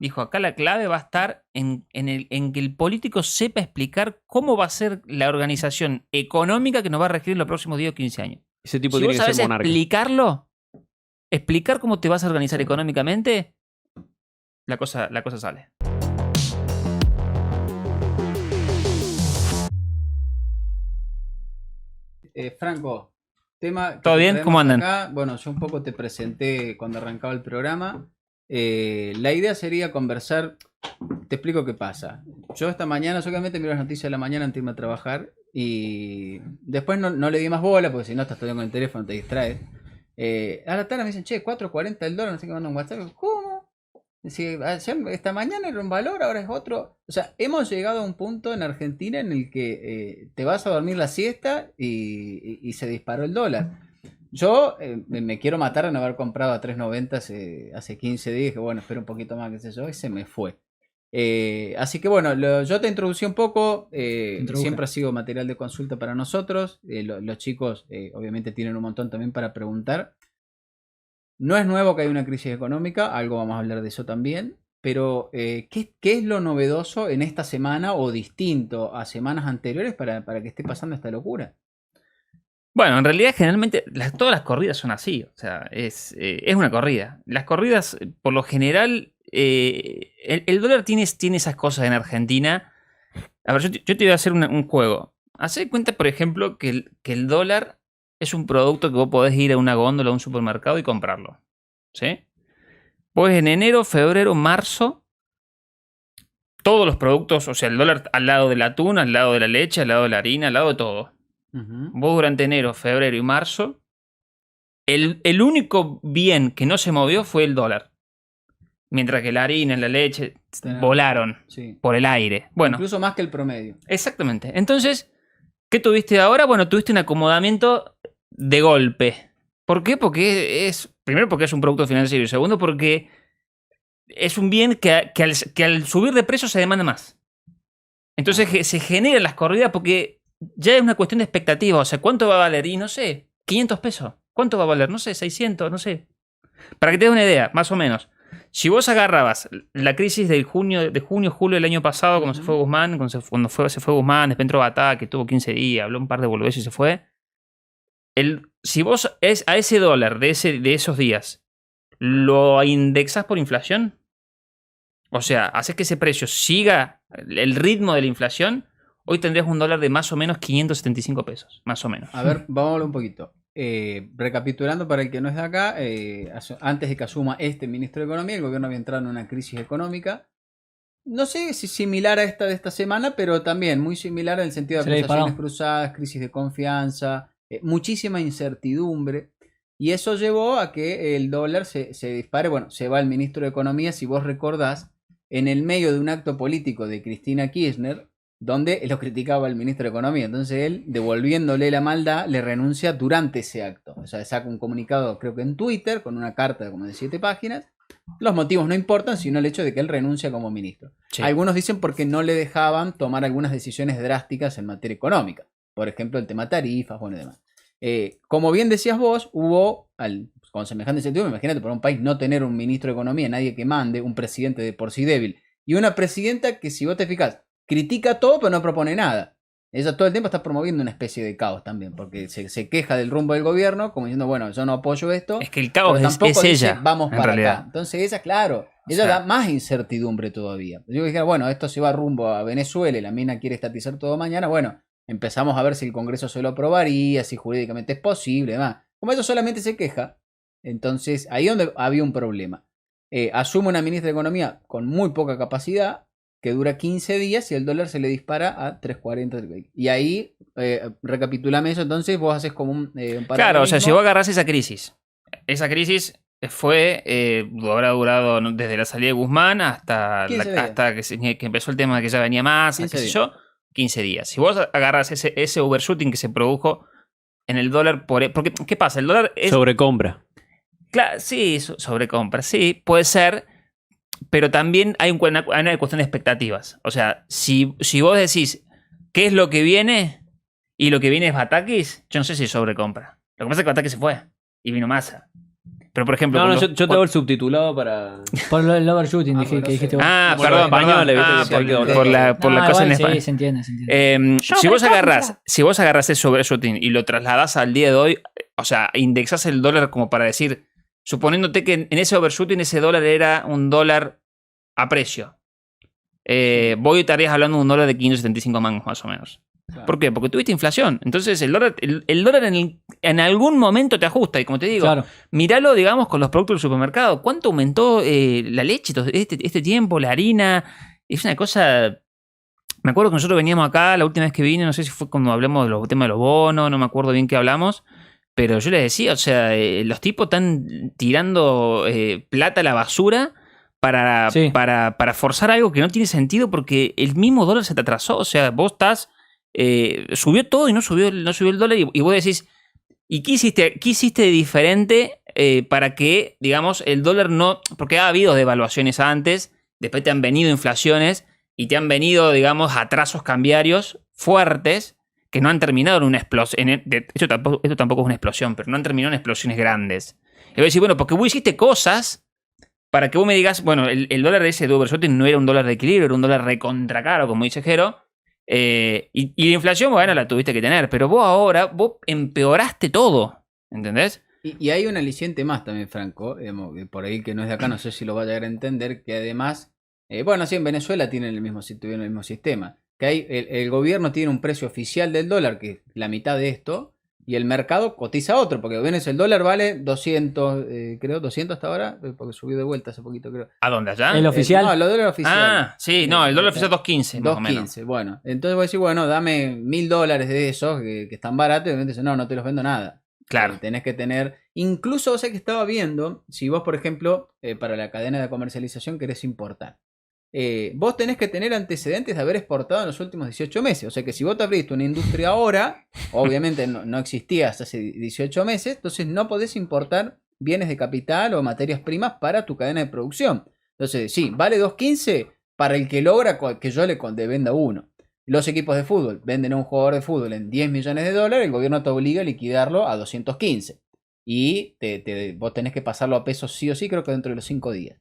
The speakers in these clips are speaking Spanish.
Dijo, acá la clave va a estar en que el político sepa explicar cómo va a ser la organización económica que nos va a regir en los próximos 10 o 15 años. Ese tipo Si tiene vos que ser sabés monarca. explicar cómo te vas a organizar económicamente, la cosa sale. Franco, tema que ¿Todo te bien? traemos ¿Cómo andan? acá. Bueno, yo un poco te presenté cuando arrancaba el programa. La idea sería conversar. Te explico qué pasa. Yo esta mañana, solamente miro las noticias de la mañana antes de irme a trabajar y después no le di más bola porque si no estás todavía con el teléfono, te distraes. A la tarde me dicen, che, 4.40 el dólar, no sé qué, mandan un WhatsApp. ¿Cómo? Si esta mañana era un valor, ahora es otro. O sea, hemos llegado a un punto en Argentina en el que te vas a dormir la siesta y se disparó el dólar. Yo me quiero matar de no haber comprado a 3.90 hace 15 días, que bueno, espero un poquito más, qué sé yo, y se me fue. Así que bueno, yo te introducí un poco, siempre ha sido material de consulta para nosotros, los chicos obviamente tienen un montón también para preguntar. No es nuevo que hay una crisis económica, algo vamos a hablar de eso también, pero ¿qué es lo novedoso en esta semana o distinto a semanas anteriores para que esté pasando esta locura? Bueno, en realidad generalmente todas las corridas son así, o sea, es una corrida. Las corridas, por lo general, el dólar tiene esas cosas en Argentina. A ver, yo te voy a hacer un juego. Haz de cuenta, por ejemplo, que el dólar es un producto que vos podés ir a una góndola a un supermercado y comprarlo, ¿sí? Pues en enero, febrero, marzo, todos los productos, o sea, el dólar al lado del atún, al lado de la leche, al lado de la harina, al lado de todo. Vos durante enero, febrero y marzo, el único bien que no se movió fue el dólar. Mientras que la harina y la leche volaron por el aire. Bueno, incluso más que el promedio. Exactamente. Entonces, ¿qué tuviste ahora? Bueno, tuviste un acomodamiento de golpe. ¿Por qué? Primero porque es un producto financiero y segundo porque es un bien que al subir de precio se demanda más. Entonces se generan las corridas porque ya es una cuestión de expectativa. O sea, ¿cuánto va a valer? Y no sé, 500 pesos. ¿Cuánto va a valer? No sé, 600, no sé. Para que te des una idea, más o menos. Si vos agarrabas la crisis de junio, julio del año pasado, cuando se fue Guzmán, se fue Guzmán, después entró Batá, que tuvo 15 días, habló un par de boludeces y se fue. Si vos a ese dólar de esos días lo indexás por inflación, o sea, haces que ese precio siga el ritmo de la inflación, hoy tendrías un dólar de más o menos 575 pesos, más o menos. A ver, vamos a hablar un poquito. Recapitulando para el que no es de acá, antes de que asuma este ministro de Economía, el gobierno había entrado en una crisis económica. No sé si similar a esta de esta semana, pero también muy similar en el sentido de acusaciones cruzadas, crisis de confianza, muchísima incertidumbre. Y eso llevó a que el dólar se dispare. Bueno, se va el ministro de Economía, si vos recordás, en el medio de un acto político de Cristina Kirchner, donde lo criticaba el ministro de Economía. Entonces él, devolviéndole la maldad, le renuncia durante ese acto. O sea, saca un comunicado, creo que en Twitter, con una carta como de 7 páginas. Los motivos no importan, sino el hecho de que él renuncia como ministro. Sí. Algunos dicen porque no le dejaban tomar algunas decisiones drásticas en materia económica. Por ejemplo, el tema tarifas, bueno y demás. Como bien decías vos, hubo, con semejante sentido, imagínate, por un país no tener un ministro de Economía, nadie que mande, un presidente de por sí débil, y una presidenta que, si vos te fijas, critica todo pero no propone nada. Ella todo el tiempo está promoviendo una especie de caos también, porque se queja del rumbo del gobierno, como diciendo, bueno, yo no apoyo esto. Es que el caos es dice, ella, vamos para acá. Entonces ella, claro, ella da más incertidumbre todavía. Yo dije, bueno, esto se va rumbo a Venezuela y la mina quiere estatizar todo mañana, bueno, empezamos a ver si el Congreso se lo aprobaría, si jurídicamente es posible, demás. Como ella solamente se queja, entonces ahí es donde había un problema. Asume una ministra de Economía con muy poca capacidad, que dura 15 días y el dólar se le dispara a 3.40. Y ahí, recapitulame eso, entonces vos haces como un claro, o sea, si vos agarrás esa crisis fue, habrá durado desde la salida de Guzmán hasta que empezó el tema de que ya venía más, qué sé yo, 15 días. Si vos agarras ese overshooting que se produjo en el dólar, porque ¿qué pasa? El dólar es... Sobrecompra. Claro, sí, sobrecompra, sí, puede ser, pero también hay una cuestión de expectativas. O sea, si vos decís qué es lo que viene y lo que viene es Batakis, yo no sé si sobrecompra. Lo que pasa es que Batakis se fue y vino Massa. Pero por ejemplo... No, yo te hago el subtitulado para... Por el overshooting que dijiste vos. Bueno, perdón, españoles, perdón. viste, que hay que Por doblar. la cosa en Sí, español. se entiende. Si vos agarrás el overshooting y lo trasladás al día de hoy, o sea, indexás el dólar como para decir, suponiéndote que en ese overshooting ese dólar era un dólar a precio. Vos estarías hablando de un dólar de 575 mangos más o menos. Claro. ¿Por qué? Porque tuviste inflación. Entonces el dólar en algún momento te ajusta. Y como te digo, Claro. míralo, digamos, con los productos del supermercado. ¿Cuánto aumentó la leche este tiempo, la harina? Es una cosa... Me acuerdo que nosotros veníamos acá la última vez que vine, no sé si fue cuando hablamos de los temas de los bonos, no me acuerdo bien qué hablamos, pero yo les decía, o sea, los tipos están tirando plata a la basura para forzar algo que no tiene sentido porque el mismo dólar se te atrasó. O sea, vos estás... subió todo y no subió el dólar y vos decís, ¿y qué hiciste de diferente para que, digamos, el dólar no... Porque ha habido devaluaciones antes, después te han venido inflaciones y te han venido, digamos, atrasos cambiarios fuertes que no han terminado en una explosión. Esto tampoco es una explosión, pero no han terminado en explosiones grandes. Y voy a decir, bueno, porque vos hiciste cosas para que vos me digas, bueno, el dólar de ese de overshooting no era un dólar de equilibrio, era un dólar recontra caro, como dice Jero. Y la inflación, bueno, la tuviste que tener, pero vos empeoraste todo, ¿entendés? Y hay un aliciente más también, Franco, por ahí que no es de acá, no sé si lo va a llegar a entender, que además, bueno, sí, en Venezuela tuvieron el mismo sistema, que hay, el gobierno tiene un precio oficial del dólar, que es la mitad de esto, y el mercado cotiza otro, porque el dólar vale 200, creo, 200 hasta ahora, porque subió de vuelta hace poquito, creo. ¿A dónde allá? El oficial. No, el dólar oficial. Ah, sí, no, el dólar oficial 2.15, más o menos. 2.15, bueno. Entonces voy a decir, bueno, dame $1.000 de esos que están baratos, y obviamente dice, no te los vendo nada. Claro. Tenés que tener, incluso, o sea que estaba viendo, si vos, por ejemplo, para la cadena de comercialización querés importar, vos tenés que tener antecedentes de haber exportado en los últimos 18 meses. O sea que si vos te abriste una industria ahora, obviamente no existías hace 18 meses, entonces no podés importar bienes de capital o materias primas para tu cadena de producción. Entonces, sí, vale 2.15 para el que logra que yo le venda uno. Los equipos de fútbol venden a un jugador de fútbol en $10 millones, el gobierno te obliga a liquidarlo a 215. Y vos tenés que pasarlo a pesos sí o sí, creo que dentro de los 5 días.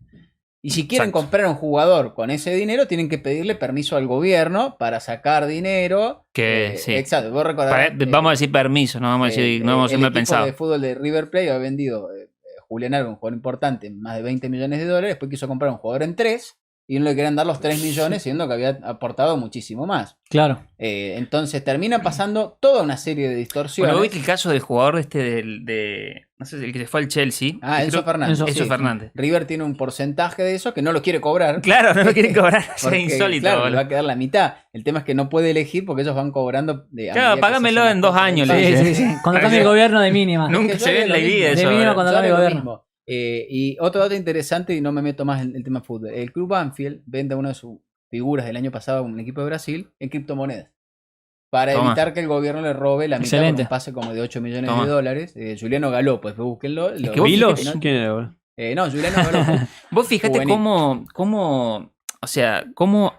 Y si quieren comprar a un jugador con ese dinero, tienen que pedirle permiso al gobierno para sacar dinero. Sí. Exacto, vos recordás. Vamos a decir permiso, no vamos a decir, no vamos a ser mal pensado. El equipo de fútbol de River Plate ha vendido Julián Álvarez, un jugador importante, en más de $20 millones, después quiso comprar a un jugador en 3 y no le querían dar los 3 millones, siendo que había aportado muchísimo más. Claro. Entonces termina pasando toda una serie de distorsiones. Bueno, viste el caso del jugador no sé, el que se fue al Chelsea. Enzo Fernández. Enzo Fernández. River tiene un porcentaje de eso que no lo quiere cobrar. Claro, no lo quiere cobrar. Porque, Es insólito. claro, le va a quedar la mitad. El tema es que no puede elegir porque ellos van cobrando. Claro, págamelo en 2 años. Sí. Cuando cambie el gobierno de mínima. Nunca se ve en la vida eso. De mínima cuando cambie el gobierno. Y otro dato interesante, y no me meto más en el tema fútbol. El club Banfield vende a una de sus figuras del año pasado, un equipo de Brasil, en criptomonedas. Para evitar que el gobierno le robe la mitad de un pase como de $8 millones. Juliano Galó, pues búsquenlo. ¿Vilos? ¿Quién era, bro? No, Juliano Galó. Vos fijate cómo, o sea, cómo...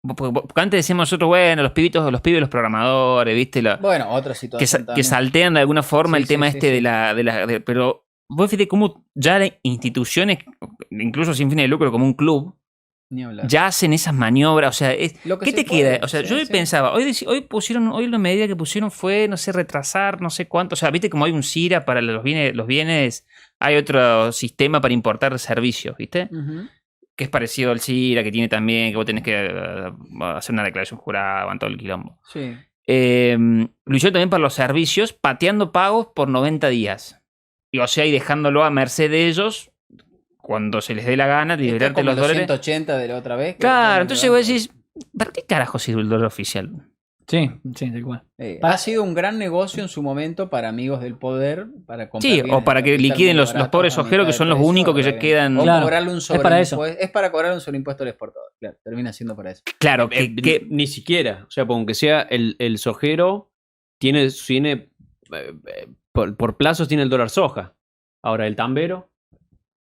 Porque antes decíamos nosotros, bueno, los pibes, los programadores, ¿viste? Bueno, otra situación que saltean de alguna forma el tema sí. pero vos fíjate cómo ya las instituciones, incluso sin fines de lucro, como un club, ya hacen esas maniobras. O sea, ¿qué te queda? O sea, yo pensaba, hoy la medida que pusieron fue, no sé, retrasar, no sé cuánto. O sea, viste como hay un CIRA para los bienes, hay otro sistema para importar servicios, ¿viste? Uh-huh. Que es parecido al CIRA, que tiene también, que vos tenés que hacer una declaración jurada, todo el quilombo. Sí. Lo hicieron también para los servicios, pateando pagos por 90 días. Y dejándolo a merced de ellos, cuando se les dé la gana, de liberarte los dólares. 180 de la otra vez. Claro, entonces vos decís, ¿para qué carajo sirve el dólar oficial? Sí, tal cual. Ha sido un gran negocio en su momento para amigos del poder, para comprar. Sí, o para que liquiden los pobres ojeros, que son los únicos que ya quedan. O cobrarle un sobreimpuesto. Es para cobrar un sobreimpuesto al exportador. Claro, termina siendo para eso. Claro, que ni siquiera. O sea, aunque sea el sojero, tiene por plazos tiene el dólar soja. Ahora, el tambero,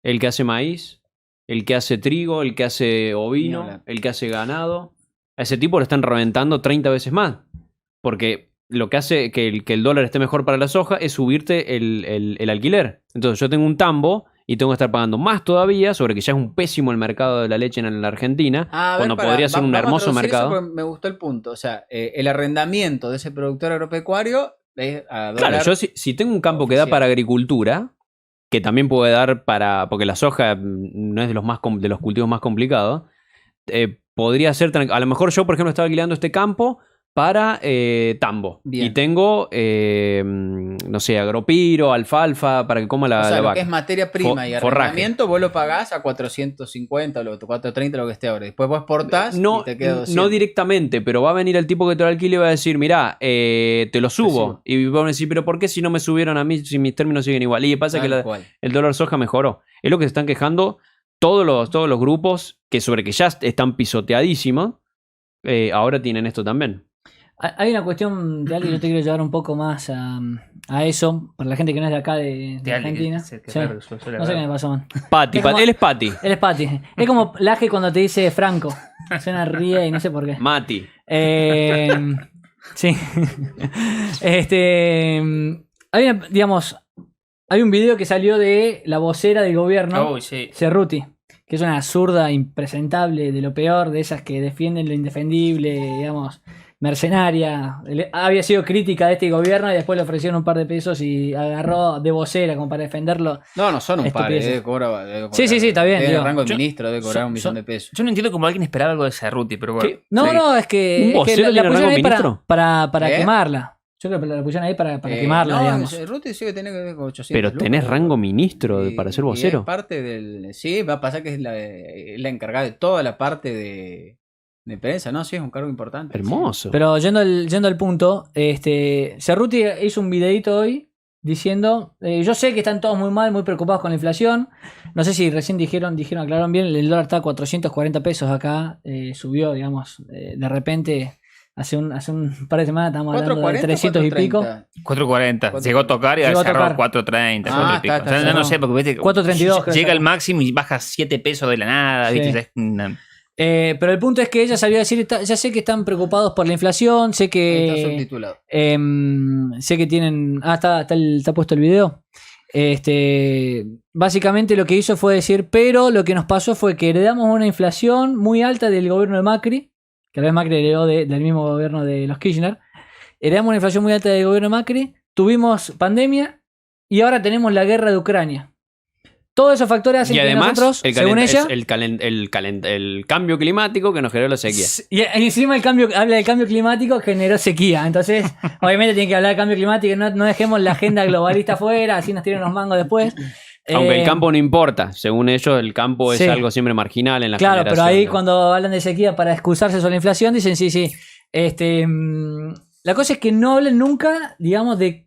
el que hace maíz, el que hace trigo, el que hace ovino, el que hace ganado. A ese tipo lo están reventando 30 veces más. Porque lo que hace que el dólar esté mejor para la soja es subirte el alquiler. Entonces yo tengo un tambo y tengo que estar pagando más todavía sobre que ya es un pésimo el mercado de la leche en la Argentina, cuando podría ser un hermoso mercado. Me gustó el punto. O sea, el arrendamiento de ese productor agropecuario es a dólar. Claro, yo si tengo un campo que da para agricultura, que también puede dar para, porque la soja no es de los cultivos más complicados, podría ser, a lo mejor yo, por ejemplo, estaba alquilando este campo para tambo. Bien. Y tengo, no sé, agropiro, alfalfa, para que coma la, o sea, la lo vaca. que es materia prima y Forraje. arrendamiento, vos lo pagás a 450 o 430, lo que esté ahora. Después vos exportás No, y te queda 200. no directamente, pero va a venir el tipo que te lo alquile y va a decir, mirá, te lo subo. Y van a decir, pero ¿por qué si no me subieron a mí, si mis términos siguen igual? Y pasa que el dólar soja mejoró. Es lo que se están quejando todos los grupos que sobre que ya están pisoteadísimos, ahora tienen esto también. Hay una cuestión de algo que yo te quiero llevar un poco más a eso, para la gente que no es de acá de Argentina. Sí. No sé qué me pasó, man. Pati, él es Pati. Él es Pati. Es como Laje cuando te dice Franco. Suena ríe y no sé por qué. Mati. Sí. Hay un video que salió de la vocera del gobierno, Cerruti, que es una zurda impresentable, de lo peor, de esas que defienden lo indefendible, digamos, mercenaria. Había sido crítica de este gobierno y después le ofrecieron un par de pesos y agarró de vocera como para defenderlo. No son un par, debe cobrar, sí, está bien. Debe rango de ministro, debe cobrar 1 millón de pesos. Yo no entiendo cómo alguien esperaba algo de Cerruti, pero bueno. No, es que la pusieron ahí para quemarla. Yo creo que la pusieron ahí para quemarla, digamos. Cerruti sí que tiene que ver con 800 Pero lucas, tenés rango ministro para ser vocero. Es parte del... Sí, va a pasar que es la encargada de toda la parte de prensa, ¿no? Sí, es un cargo importante. Hermoso. Sí. Pero yendo al punto, Cerruti hizo un videito hoy diciendo, yo sé que están todos muy mal, muy preocupados con la inflación. No sé si recién aclararon bien, el dólar está a 440 pesos acá, subió, digamos, de repente... Hace un par de semanas estábamos hablando de 300 y pico. 440. Llegó a tocar y a cerrar 430. 4 y pico. O sea, no sé, porque viste, 432. Llega al máximo y baja 7 pesos de la nada. Sí. ¿Viste? Pero el punto es que ella salió a decir, ya sé que están preocupados por la inflación, sé que... Está subtitulado. Sé que tienen... está puesto el video. Básicamente lo que hizo fue decir, pero lo que nos pasó fue que heredamos una inflación muy alta del gobierno de Macri, que a la vez Macri heredó del mismo gobierno de los Kirchner. Heredamos una inflación muy alta del gobierno de Macri, tuvimos pandemia y ahora tenemos la guerra de Ucrania. Todos esos factores hacen que nosotros, según ella... el cambio climático que nos generó la sequía. Y encima habla del cambio climático que generó sequía. Entonces, obviamente tiene que hablar del cambio climático, no dejemos la agenda globalista afuera, así nos tiran los mangos después. Aunque el campo no importa, según ellos el campo es algo siempre marginal en la generación. Claro, pero ahí cuando hablan de sequía para excusarse sobre la inflación dicen sí. La cosa es que no hablan nunca, digamos, de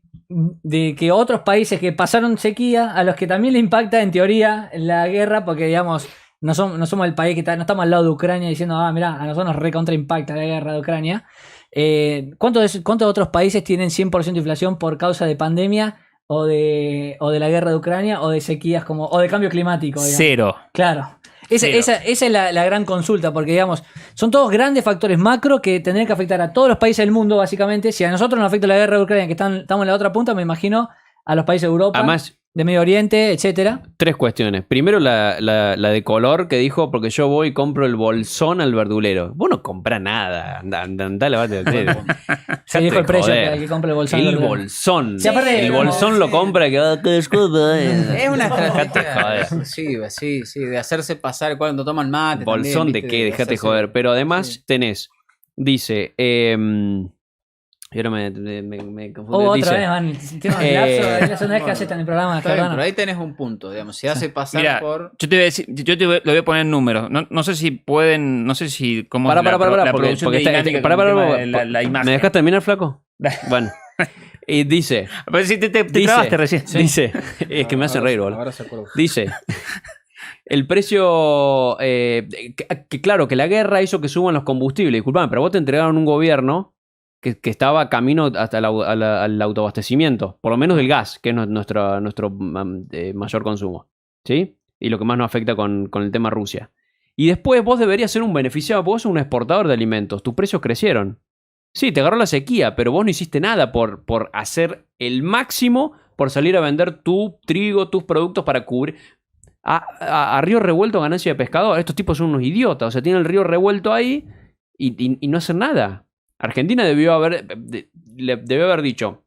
que otros países que pasaron sequía, a los que también le impacta en teoría la guerra, porque digamos, no somos el país no estamos al lado de Ucrania diciendo, mirá, a nosotros nos recontra impacta la guerra de Ucrania. ¿Cuántos otros países tienen 100% de inflación por causa de pandemia? O de la guerra de Ucrania, o de sequías, o de cambio climático. Digamos. Cero. Claro. Esa es la gran consulta, porque digamos, son todos grandes factores macro que tendrían que afectar a todos los países del mundo, básicamente. Si a nosotros nos afecta la guerra de Ucrania, que estamos en la otra punta, me imagino a los países de Europa, además, de Medio Oriente, etcétera. 3 cuestiones. Primero la de color, que dijo, porque yo voy y compro el bolsón al verdulero. Vos no comprás nada. Andá, lavate de dedo. Se dijo el precio que compra el bolsón. El bolsón. Sí, aparte, el bolsón lo compra que es una estrategia sí, de hacerse pasar cuando toman mate. ¿Bolsón también, de qué? Dejate joder. Pero además dice... Y ahora me confundí. Otra vez, man. Tiene un lapso. Es la segunda vez que haces en el programa. Pero ahí tenés un punto, digamos. Se hace pasar por... Yo te voy a decir, lo voy a poner en números. No sé si pueden, no sé si... Cómo la producción la imagen. ¿Me dejas terminar, flaco? Bueno. Y dice... Pero si te trabaste recién. Dice... Es que me hace reír, boludo. Dice... El precio... que claro, que la guerra hizo que suban los combustibles. Disculpame, pero vos te entregaron un gobierno... Que estaba camino hasta al autoabastecimiento, por lo menos del gas, que es nuestro mayor consumo, ¿sí? Y lo que más nos afecta con el tema Rusia. Y después vos deberías ser un beneficiado, porque vos sos un exportador de alimentos, tus precios crecieron. Sí, te agarró la sequía, pero vos no hiciste nada por hacer el máximo por salir a vender tu trigo, tus productos para cubrir. a río revuelto ganancia de pescador. Estos tipos son unos idiotas. O sea, tienen el río revuelto ahí y no hacen nada. Argentina debió haber dicho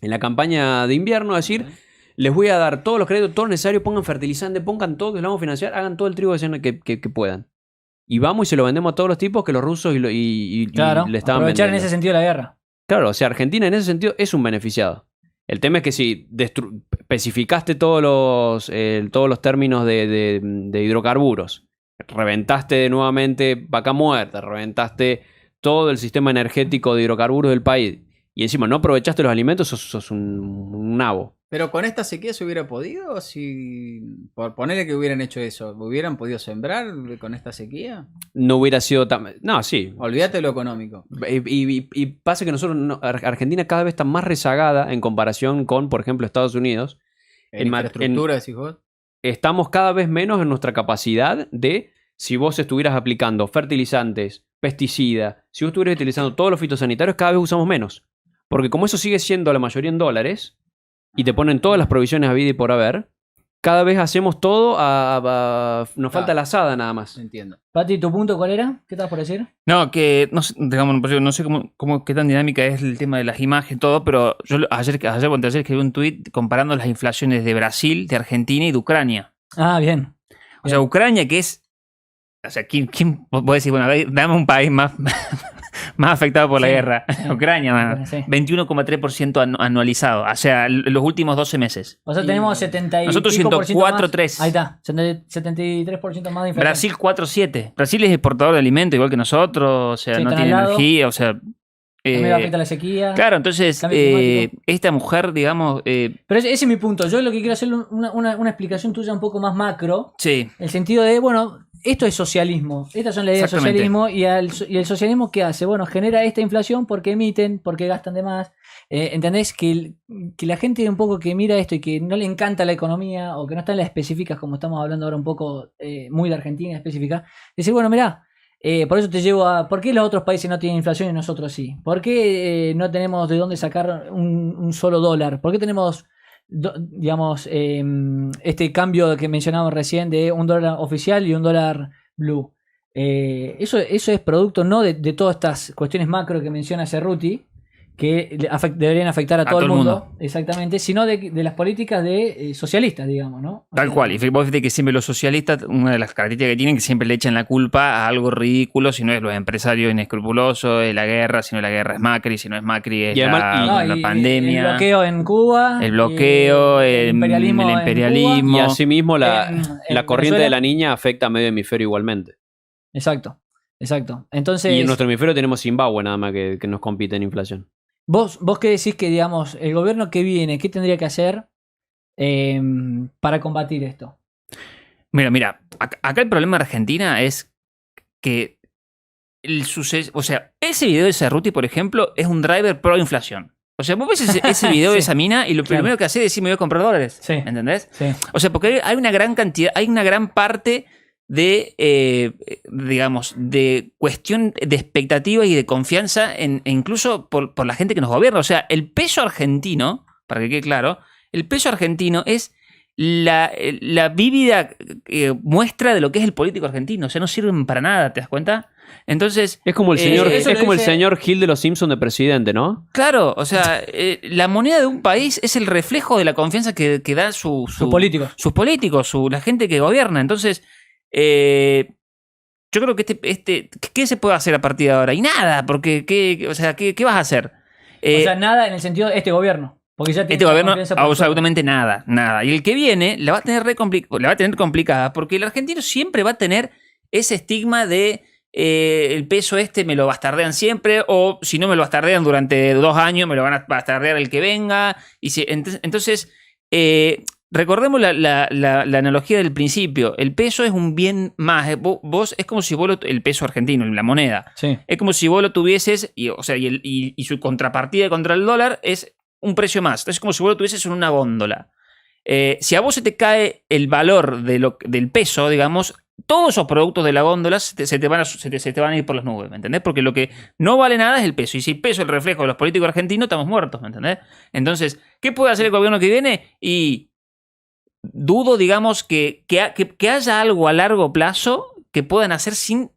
en la campaña de invierno, decir, les voy a dar todos los créditos, todo lo necesario, pongan fertilizante, pongan todo, que lo vamos a financiar, hagan todo el trigo que puedan. Y vamos y se lo vendemos a todos los tipos que los rusos Claro, le estaban aprovechar vendiendo. en ese sentido la guerra. Claro, o sea, Argentina en ese sentido es un beneficiado. El tema es que si especificaste todos los términos de hidrocarburos, reventaste nuevamente Vaca Muerta, reventaste todo el sistema energético de hidrocarburos del país y encima no aprovechaste los alimentos, sos un nabo. Pero con esta sequía se hubiera podido, si por ponerle que hubieran hecho eso, ¿hubieran podido sembrar con esta sequía? No hubiera sido tan... No, sí. Olvídate de lo económico. Y pasa que nosotros, Argentina cada vez está más rezagada en comparación con, por ejemplo, Estados Unidos. En infraestructura, decís vos. Estamos cada vez menos en nuestra capacidad de, si vos estuvieras aplicando fertilizantes, pesticidas, si vos estuvieras utilizando todos los fitosanitarios, cada vez usamos menos. Porque como eso sigue siendo la mayoría en dólares, y te ponen todas las provisiones a vida y por haber, cada vez hacemos todo nos falta la asada nada más. Entiendo. Pati, ¿tu punto cuál era? ¿Qué estabas por decir? No, que no sé, digamos, no sé qué tan dinámica es el tema de las imágenes y todo, pero yo ayer o anteayer escribí un tuit comparando las inflaciones de Brasil, de Argentina y de Ucrania. Ah, bien. O sea, Ucrania, que es... O sea, ¿quién puede decir, bueno, a ver, dame un país más, más afectado por la Sí, guerra? sí. Ucrania, mano. Sí. 21,3% anualizado. O sea, los últimos 12 meses. O sea, tenemos 70 y Nosotros pico por ciento más. 104,3. Ahí está, 73% más de inflación. Brasil 4,7. Brasil es exportador de alimentos igual que nosotros. O sea, Sí, no están tiene al lado. energía. O sea... También le afecta la sequía. Claro, entonces Cambio climático. esta mujer, digamos, Pero ese es mi punto. Yo lo que quiero hacer es una explicación tuya un poco más macro. sí, El sentido de, bueno, esto es socialismo. Estas son las ideas del Exactamente. socialismo. Y el socialismo, ¿qué hace? Bueno, genera esta inflación porque emiten, porque gastan de más. ¿Entendés? Que la gente un poco que mira esto y que no le encanta la economía o que no está en las específicas, como estamos hablando ahora un poco muy de Argentina específica, dice, bueno, mirá, por eso te llevo a... ¿Por qué los otros países no tienen inflación y nosotros sí? ¿Por qué no tenemos de dónde sacar un solo dólar? ¿Por qué tenemos, digamos, este cambio que mencionábamos recién de un dólar oficial y un dólar blue? Eso es producto no de todas estas cuestiones macro que menciona Cerruti, que deberían afectar a todo el mundo, exactamente, sino de las políticas de socialistas, digamos, ¿no? tal cual. Y vos fíjate que siempre los socialistas, una de las características que tienen, que siempre le echan la culpa a algo ridículo, si no es los empresarios inescrupulosos, es la guerra, si no la guerra es Macri, si no es Macri es Y además- la y pandemia. el bloqueo en Cuba. El bloqueo, y el imperialismo. en Cuba. Y asimismo la En corriente Venezuela. de la niña afecta a medio hemisferio igualmente. Exacto. Entonces, Y en nuestro hemisferio tenemos Zimbabue nada más que nos compite en inflación. ¿Vos qué decís que, digamos, el gobierno que viene, qué tendría que hacer para combatir esto? Mira, acá el problema de Argentina es que el suceso, o sea, ese video de Cerruti, por ejemplo, es un driver pro inflación. O sea, vos ves ese video Sí. de esa mina y lo Claro. primero que hace es decir, me voy a comprar dólares. Sí. ¿Entendés? Sí. O sea, porque hay una gran cantidad, hay una gran parte de, digamos, de cuestión de expectativa y de confianza incluso por la gente que nos gobierna. O sea, el peso argentino, para que quede claro, el peso argentino es la vívida muestra de lo que es el político argentino. O sea, no sirven para nada, ¿te das cuenta? Entonces, Es como el señor, eso es lo como el dice- señor Gil de los Simpsons de presidente, ¿no? claro, o sea, la moneda de un país es el reflejo de la confianza que da Sus políticos. sus políticos, la gente que gobierna. Entonces, yo creo que ¿qué se puede hacer a partir de ahora? Y nada, porque ¿qué vas a hacer? O sea, nada en el sentido de este gobierno. Porque ya tiene Este la gobierno, confianza por absolutamente nada. Y el que viene la va a tener complicada, porque el argentino siempre va a tener ese estigma de el peso me lo bastardean siempre, o si no me lo bastardean durante 2 años, me lo van a bastardear el que venga. Entonces, recordemos la analogía del principio. El peso es un bien más. Vos es como si el peso argentino, la moneda, Sí. es como si vos lo tuvieses, y su contrapartida contra el dólar es un precio más. Entonces es como si vos lo tuvieses en una góndola. Si a vos se te cae el valor del peso, digamos, todos esos productos de la góndola se te van a ir por las nubes, ¿me entendés? Porque lo que no vale nada es el peso. Y si el peso es el reflejo de los políticos argentinos, estamos muertos, ¿me entendés? Entonces, ¿qué puede hacer el gobierno que viene? Y dudo, digamos, que haya algo a largo plazo que puedan hacer sin...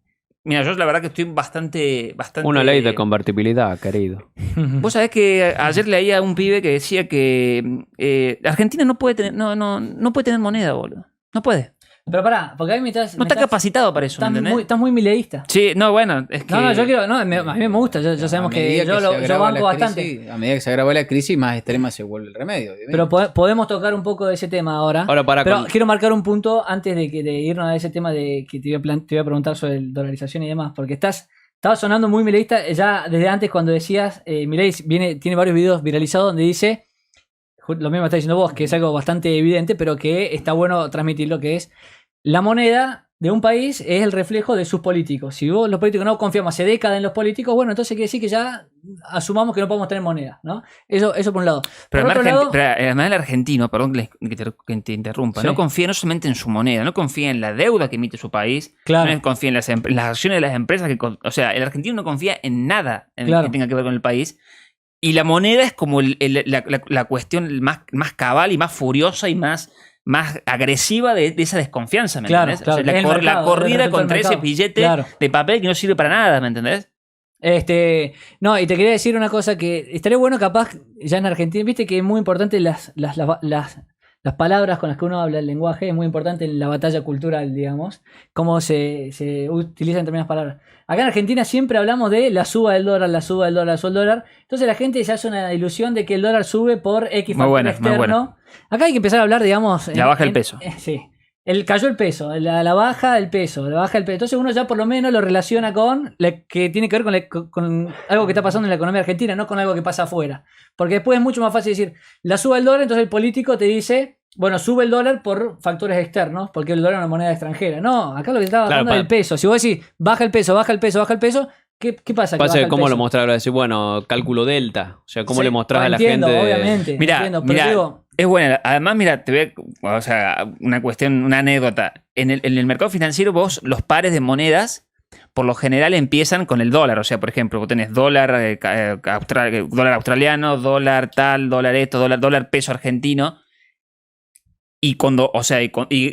Mira, yo la verdad que estoy bastante... Una ley de convertibilidad, querido. Vos sabés que ayer leía a un pibe que decía que Argentina no puede tener, no puede tener moneda, boludo. No puede. Pero pará, porque ahí me estás... No está capacitado para eso, ¿me entendés? Estás muy mileísta. Sí, no, bueno, es que... No, yo quiero... No, a mí me gusta. Ya sabemos que yo banco bastante. A medida que se agrava la crisis, más extrema se vuelve el remedio. Pero podemos tocar un poco de ese tema ahora. Pero quiero marcar un punto antes de irnos a ese tema de que te iba a preguntar sobre la dolarización y demás. Porque estaba sonando muy mileísta ya desde antes cuando decías... Milei tiene varios videos viralizados donde dice... Lo mismo está diciendo vos, que es algo bastante evidente, pero que está bueno transmitirlo, que es la moneda de un país es el reflejo de sus políticos. Si los políticos no confiamos hace décadas en los políticos, bueno, entonces quiere decir que ya asumamos que no podemos tener moneda, ¿no? Eso por un lado. Pero por además el argentino, perdón que te interrumpa, sí. No confía no solamente en su moneda, no confía en la deuda que emite su país, claro. No confía en las acciones de las empresas, o sea, el argentino no confía en nada que tenga que ver con el país. Y la moneda es como la cuestión más cabal y más furiosa y más agresiva de esa desconfianza, ¿me entendés? Claro. O sea, la corrida contra ese billete de papel que no sirve para nada, ¿me entendés? No, y te quería decir una cosa que estaría bueno capaz ya en Argentina, viste que es muy importante las palabras con las que uno habla, el lenguaje, es muy importante en la batalla cultural, digamos, cómo se utilizan determinadas palabras. Acá en Argentina siempre hablamos de la suba del dólar, la suba del dólar, la suba del dólar. Entonces la gente se hace una ilusión de que el dólar sube por X factor externo. Acá hay que empezar a hablar, digamos... La baja del peso. Sí. Cayó el peso, la baja del peso, la baja del peso. Entonces uno ya por lo menos lo relaciona con que tiene que ver con algo que está pasando en la economía argentina, no con algo que pasa afuera. Porque después es mucho más fácil decir, la suba del dólar, entonces el político te dice, bueno, sube el dólar por factores externos, porque el dólar es una moneda extranjera. No, acá lo que está hablando es el peso. Si vos decís, baja el peso, baja el peso, baja el peso, ¿qué pasa? Pasa que cómo lo mostrás, decir, bueno, cálculo delta. O sea, cómo le mostrás a la gente. Obviamente. Mira, es buena. Además, mira, te ve, o sea, una anécdota. En el mercado financiero, vos, los pares de monedas, por lo general empiezan con el dólar. O sea, por ejemplo, vos tenés dólar australiano, dólar tal, dólar esto, dólar peso argentino. Y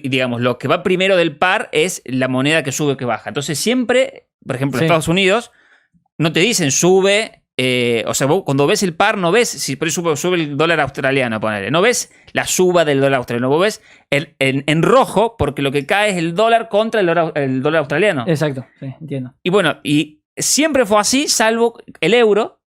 digamos, lo que va primero del par es la moneda que sube o que baja. Entonces, siempre, por ejemplo, en Estados Unidos, no te dicen sube. O sea, vos cuando ves el par no ves si sube el dólar australiano, ponele. No ves la suba del dólar australiano. Vos ves en rojo porque lo que cae es el dólar contra el dólar australiano. Exacto, sí, entiendo. Y bueno, y siempre fue así, salvo el euro.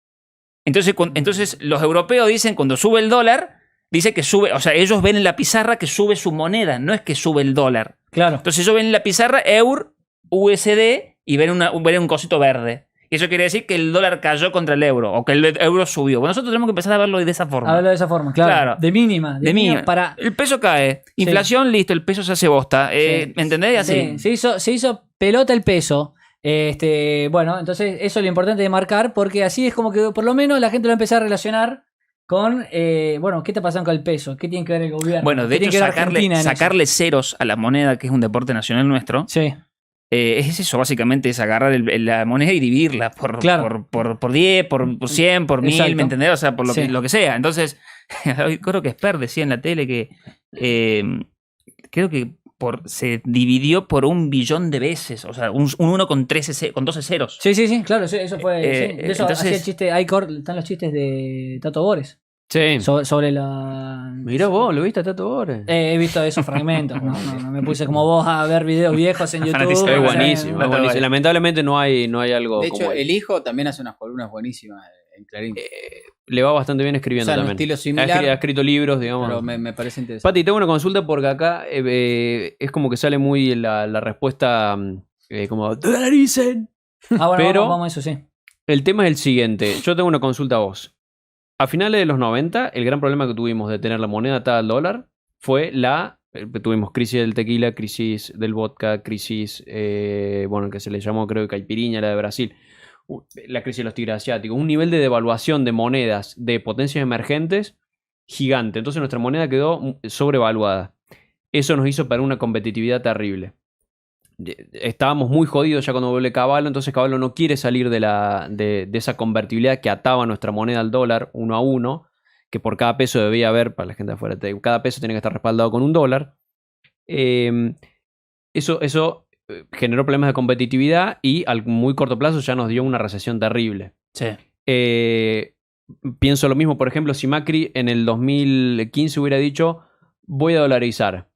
Entonces los europeos dicen cuando sube el dólar, dice que sube, o sea, ellos ven en la pizarra que sube su moneda, no es que sube el dólar. Claro. Entonces ellos ven en la pizarra EUR, USD y ven un cosito verde. Y eso quiere decir que el dólar cayó contra el euro o que el euro subió. Bueno, nosotros tenemos que empezar a verlo de esa forma. A verlo de esa forma, claro. De mínima. Para... El peso cae. Inflación, listo, el peso se hace bosta. ¿Me entendés? Así. Sí. Se hizo pelota el peso. Bueno, entonces eso es lo importante de marcar porque así es como que por lo menos la gente lo va a empezar a relacionar con, bueno, ¿qué está pasando con el peso? ¿Qué tiene que ver el gobierno? Bueno, de hecho, sacarle ceros a la moneda, que es un deporte nacional nuestro. Sí. Es eso, básicamente, es agarrar la moneda y dividirla por 10, por 100, por 1000, ¿me entendés? O sea, por lo que sea. Entonces, creo que Esper decía en la tele que creo que se dividió por 1 billón de veces. O sea, un 1 con 12 ceros. Sí, claro, eso fue. De eso hacía el chiste, están los chistes de Tato Bores. Sí. Sobre la... Mirá vos, ¿lo viste a Tato Bores? He visto esos fragmentos, no me puse como vos a ver videos viejos en YouTube. Es buenísimo. Lamentablemente no hay algo. De hecho, el hijo también hace unas columnas buenísimas en Clarín. Le va bastante bien escribiendo también. Estilo similar, ha escrito libros, digamos. Pero me parece interesante. Pati, tengo una consulta porque acá es como que sale muy la respuesta como dolaricen. Bueno, pero vamos a eso, sí. El tema es el siguiente. Yo tengo una consulta a vos. A finales de los 90, el gran problema que tuvimos de tener la moneda atada al dólar fue tuvimos crisis del tequila, crisis del vodka, crisis, que se le llamó creo que caipiriña, la de Brasil, la crisis de los tigres asiáticos, un nivel de devaluación de monedas de potencias emergentes gigante. Entonces nuestra moneda quedó sobrevaluada. Eso nos hizo para una competitividad terrible. Estábamos muy jodidos ya cuando vuelve Cavallo, entonces Cavallo no quiere salir de esa convertibilidad que ataba nuestra moneda al dólar 1 a 1, que por cada peso debía haber, para la gente de afuera, cada peso tiene que estar respaldado con $1. Eso generó problemas de competitividad y al muy corto plazo ya nos dio una recesión terrible. Sí. Pienso lo mismo, por ejemplo, si Macri en el 2015 hubiera dicho voy a dolarizar.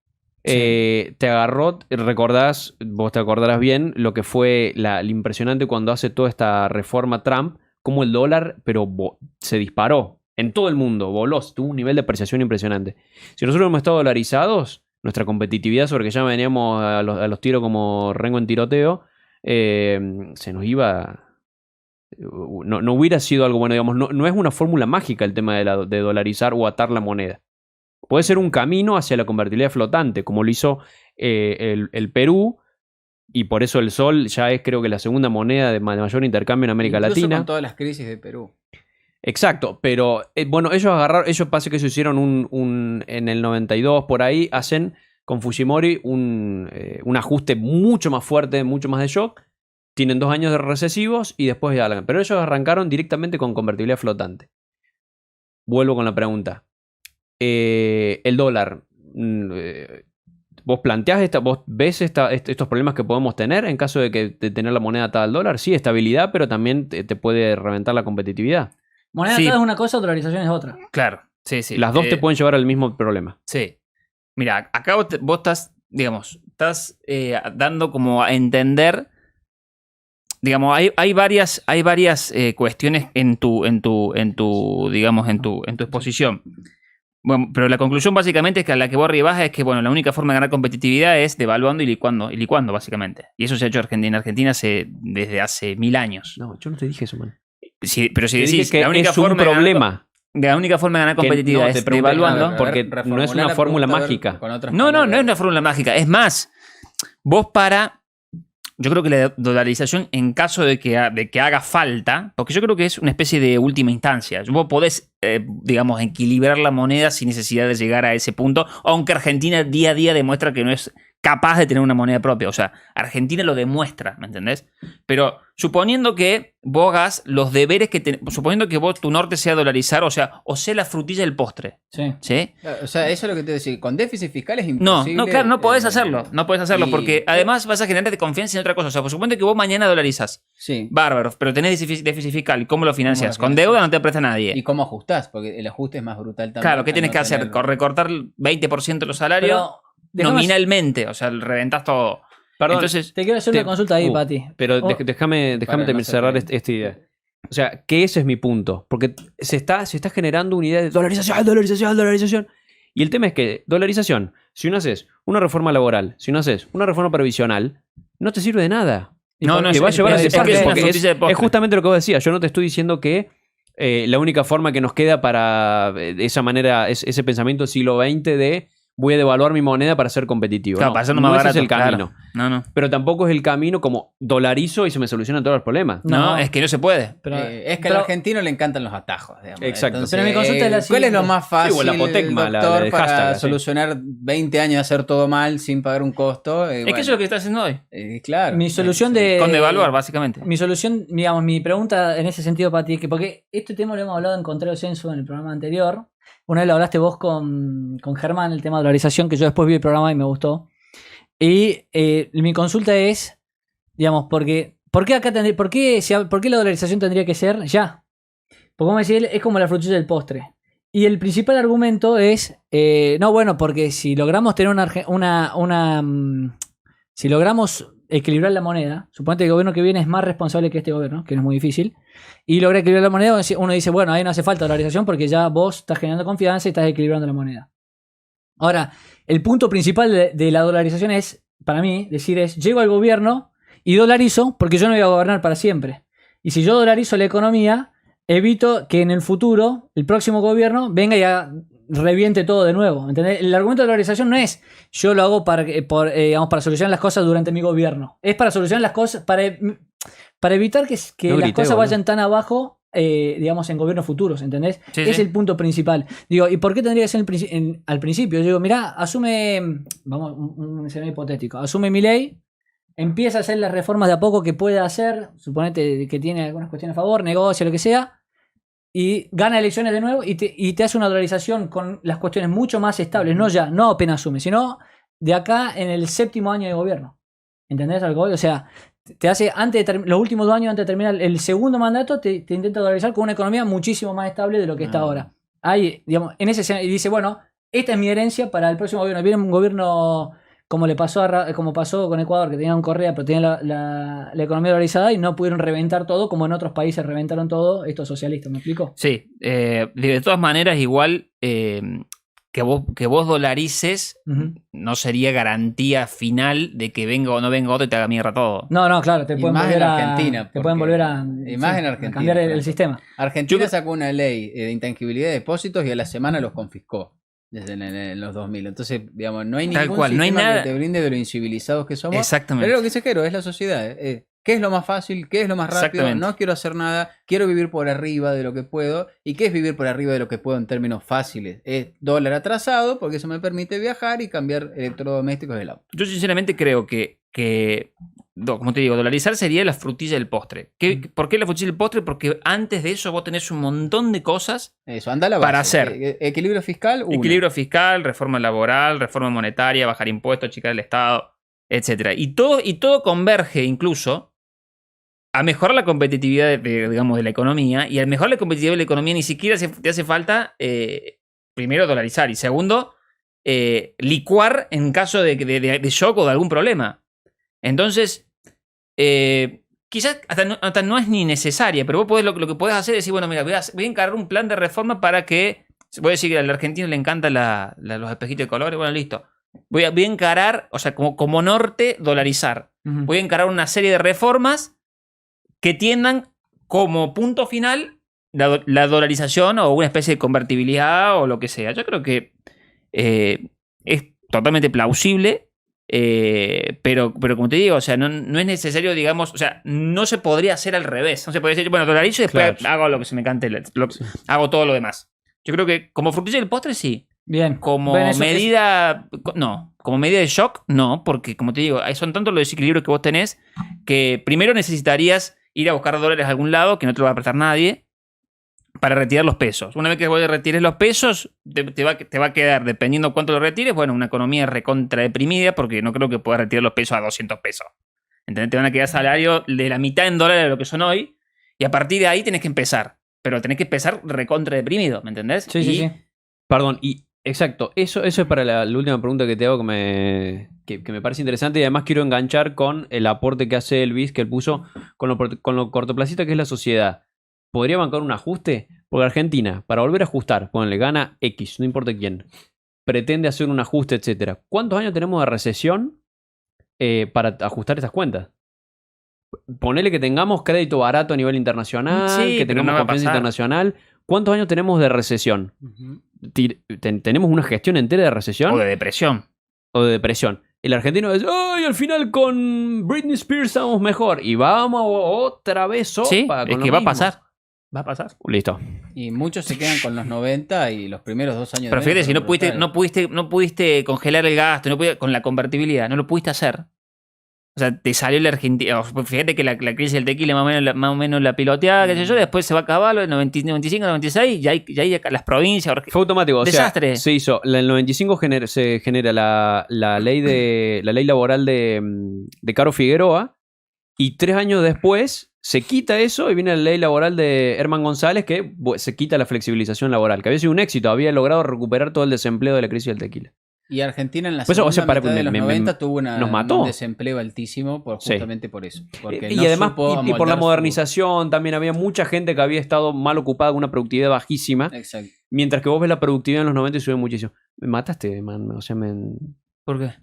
Te agarró, vos te acordarás bien lo que fue lo impresionante cuando hace toda esta reforma Trump, como el dólar, pero se disparó en todo el mundo, voló, tuvo un nivel de apreciación impresionante. Si nosotros hemos estado dolarizados, nuestra competitividad sobre que ya veníamos a los tiros como rengo en tiroteo, se nos iba... No hubiera sido algo bueno, digamos, no es una fórmula mágica el tema de dolarizar o atar la moneda. Puede ser un camino hacia la convertibilidad flotante, como lo hizo el Perú, y por eso el sol ya es, creo que, la segunda moneda de mayor intercambio en América Incluso Latina. con todas las crisis de Perú. Exacto, pero bueno, ellos pasa que ellos hicieron en el 92 por ahí, hacen con Fujimori un ajuste mucho más fuerte, mucho más de shock. Tienen 2 años de recesivos y después ya pero ellos arrancaron directamente con convertibilidad flotante. Vuelvo con la pregunta. El dólar, ¿vos planteás vos ves estos problemas que podemos tener en caso de tener la moneda atada al dólar? Sí, estabilidad, pero también te puede reventar la competitividad. Moneda atada es una cosa, dolarización es otra. Claro, sí. Las dos te pueden llevar al mismo problema. Sí. Mira, acá vos estás, digamos, dando como a entender, digamos, hay varias cuestiones en tu exposición. Bueno, pero la conclusión básicamente es que a la que vos arribás es que, bueno, la única forma de ganar competitividad es devaluando y licuando, básicamente. Y eso se ha hecho en Argentina desde hace 1000 años. No, yo no te dije eso, man. Sí, pero si Te decís dije que la única es un forma problema. la única forma de ganar competitividad es devaluando. Porque no es una fórmula mágica. No es una fórmula mágica. Es más, yo creo que la dolarización, en caso de que haga falta, porque yo creo que es una especie de última instancia. Vos podés, digamos, equilibrar la moneda sin necesidad de llegar a ese punto, aunque Argentina día a día demuestra que no es capaz de tener una moneda propia. O sea, Argentina lo demuestra, ¿me entendés? Pero suponiendo que vos hagas los deberes suponiendo que tu norte sea dolarizar, o sea la frutilla del postre. Sí. ¿Sí? O sea, eso es lo que te decía. Con déficit fiscal es No, imposible. claro, no podés hacerlo. No podés hacerlo y- porque además vas a generarte confianza en otra cosa. O sea, pues suponte que vos mañana dolarizas. Sí. Bárbaro, pero tenés déficit fiscal. ¿Y cómo lo financias? ¿Cómo lo Con financias? deuda no te presta nadie. ¿Y cómo ajustás? Porque el ajuste es más brutal también. Claro, ¿qué al tienes no que hacer? tener- Recortar el 20% de los salarios Pero, déjame- nominalmente. O sea, reventás todo. Perdón, Entonces, Te quiero hacer una consulta ahí, Pati. pero Oh, déjame Para no cerrar ser- esta idea. O sea, que ese es mi punto. Porque se está generando una idea de dolarización. Y el tema es que dolarización, si uno haces una reforma laboral, si uno haces una reforma previsional, no te sirve de nada. No, Te va a llevar a ese es que parque, es una porque frutilla de postre. es justamente lo que vos decías. Yo no te estoy diciendo que la única forma que nos queda para esa manera, ese pensamiento del siglo XX de voy a devaluar mi moneda para ser competitivo. claro, No, para hacerlo no más ese barato. es el camino. Claro. No. Pero tampoco es el camino como dolarizo y se me solucionan todos los problemas. No, es que no se puede. pero- es que pero- al argentino le encantan los atajos. Digamos. Exacto. Entonces, Pero mi consulta es la ¿cuál es siguiente. lo más fácil, Sí, o la apotecma, la doctor, del para hashtag, así. solucionar 20 años de hacer todo mal sin pagar un costo? Es que eso es lo que está haciendo hoy. Claro. Mi solución de... Con devaluar, básicamente. Mi solución, digamos, mi pregunta en ese sentido, Pati, que porque este tema lo hemos hablado en Contrario Censo en el programa anterior. Una vez lo hablaste vos con Germán, el tema de dolarización, que yo después vi el programa y me gustó. Y mi consulta es, digamos, ¿por qué la dolarización tendría que ser ya? Porque vos me decís, es como la frutilla del postre. Y el principal argumento es, no, bueno, porque si logramos tener si logramos equilibrar la moneda, suponete que el gobierno que viene es más responsable que este gobierno, que no es muy difícil, y logra equilibrar la moneda, uno dice, bueno, ahí no hace falta dolarización porque ya vos estás generando confianza y estás equilibrando la moneda. Ahora, el punto principal de la dolarización es, para mí, llego al gobierno y dolarizo porque yo no voy a gobernar para siempre. Y si yo dolarizo la economía, evito que en el futuro el próximo gobierno venga y reviente todo de nuevo. ¿Entendés? El argumento de dolarización no es yo lo hago para solucionar las cosas durante mi gobierno. Es para solucionar las cosas, para evitar que No las grité, cosas boludo. vayan tan abajo, digamos, en gobiernos futuros, ¿entendés? Sí, Es sí. el punto principal. Digo, ¿y por qué tendría que ser al principio? Yo digo, mirá, asume, vamos, un escenario hipotético, asume Milei, empieza a hacer las reformas de a poco que pueda hacer, suponete que tiene algunas cuestiones a favor, negocia, lo que sea, y gana elecciones de nuevo y te hace una dolarización con las cuestiones mucho más estables, no apenas asume, sino de acá en el 7º año de gobierno. ¿Entendés algo? O sea, te hace los últimos 2 años antes de terminar el segundo mandato, te intenta dolarizar con una economía muchísimo más estable de lo que está ahora. Ahí, digamos, en ese escenario, y dice, bueno, esta es mi herencia para el próximo gobierno. Viene un gobierno como como pasó con Ecuador, que tenía un Correa, pero tenía la economía dolarizada y no pudieron reventar todo como en otros países reventaron todo estos socialistas. ¿Me explico? Sí, de todas maneras, igual que vos dolarices no sería garantía final de que venga o no venga otro y te haga mierda todo. No, claro, te pueden volver a Argentina, te pueden volver a cambiar el sistema. Argentina sacó una ley de intangibilidad de depósitos y a la semana los confiscó. Desde en los 2000. Entonces, digamos, no hay ningún sistema no hay nada que te brinde de lo incivilizados que somos. Exactamente. Pero lo que dice Jero es la sociedad. ¿Qué es lo más fácil? ¿Qué es lo más rápido? No quiero hacer nada. Quiero vivir por arriba de lo que puedo. ¿Y qué es vivir por arriba de lo que puedo en términos fáciles? Es dólar atrasado, porque eso me permite viajar y cambiar electrodomésticos del auto. Yo sinceramente creo que como te digo, dolarizar sería la frutilla del postre. ¿Por qué la frutilla del postre? Porque antes de eso vos tenés un montón de cosas para hacer. Equilibrio fiscal. Equilibrio fiscal, reforma laboral, reforma monetaria, bajar impuestos, achicar el Estado, etc. Y todo converge incluso a mejorar la competitividad digamos, de la economía. Y al mejorar la competitividad de la economía ni siquiera te hace falta, primero, dolarizar. Y segundo, licuar en caso de shock o de algún problema. Entonces, quizás hasta no es ni necesaria, pero vos lo que podés hacer es decir, bueno, mira, voy a encargar un plan de reforma para que, voy a decir que al argentino le encantan los espejitos de colores, bueno, listo. Voy a encarar, o sea, como norte, dolarizar. Voy a encarar una serie de reformas que tiendan como punto final la dolarización o una especie de convertibilidad o lo que sea. Yo creo que es totalmente plausible. Pero como te digo, o sea, no es necesario, digamos, o sea, no se podría hacer al revés. No se podría decir, bueno, dolarizo y después hago lo que se me cante, hago todo lo demás. Yo creo que como frutilla del postre, sí. Bien. Como medida, no. Como medida de shock, no, porque como te digo, son tantos los desequilibrios que vos tenés que primero necesitarías ir a buscar dólares a algún lado que no te lo va a prestar nadie para retirar los pesos. Una vez que vos retires los pesos, te va a quedar, dependiendo cuánto lo retires, bueno, una economía recontra deprimida, porque no creo que puedas retirar los pesos a 200 pesos. ¿Entendés? Te van a quedar salario de la mitad en dólares de lo que son hoy, y a partir de ahí tenés que empezar. Pero tenés que empezar recontra deprimido, ¿me entendés? Sí. Perdón, y exacto, eso es para la última pregunta que te hago que me parece interesante, y además quiero enganchar con el aporte que hace Elvis, que él puso con lo cortoplacista que es la sociedad. ¿Podría bancar un ajuste? Porque Argentina, para volver a ajustar, ponle, gana X, no importa quién, pretende hacer un ajuste, etcétera. ¿Cuántos años tenemos de recesión para ajustar estas cuentas? Ponele que tengamos crédito barato a nivel internacional, que tengamos confianza internacional. ¿Cuántos años tenemos de recesión? ¿Tenemos una gestión entera de recesión? O de depresión. El argentino dice, ¡ay, al final con Britney Spears estamos mejor! Y vamos otra vez sopa. Sí, con es que va a pasar. Va a pasar. Listo. Y muchos se quedan con los 90 y los primeros 2 años. Pero fíjate, si no pudiste congelar el gasto, con la convertibilidad, no lo pudiste hacer. O sea, te salió la Argentina. Fíjate que la crisis del tequila más o menos la piloteaba, qué sé yo, después se va a acabar en el 95, 96, y ahí las provincias. Fue automático. Desastre. O sea, se hizo. En el 95 se genera la ley laboral de Caro Figueroa, y 3 años después se quita eso y viene la ley laboral de Herman González, que se quita la flexibilización laboral, que había sido un éxito, había logrado recuperar todo el desempleo de la crisis del tequila. Y Argentina en la segunda mitad de los 90 tuvo un desempleo altísimo justamente por eso. Y además, y por la modernización, también había mucha gente que había estado mal ocupada con una productividad bajísima. Exacto. Mientras que vos ves la productividad en los 90 y sube muchísimo. Me mataste, man. O sea, ¿Por qué?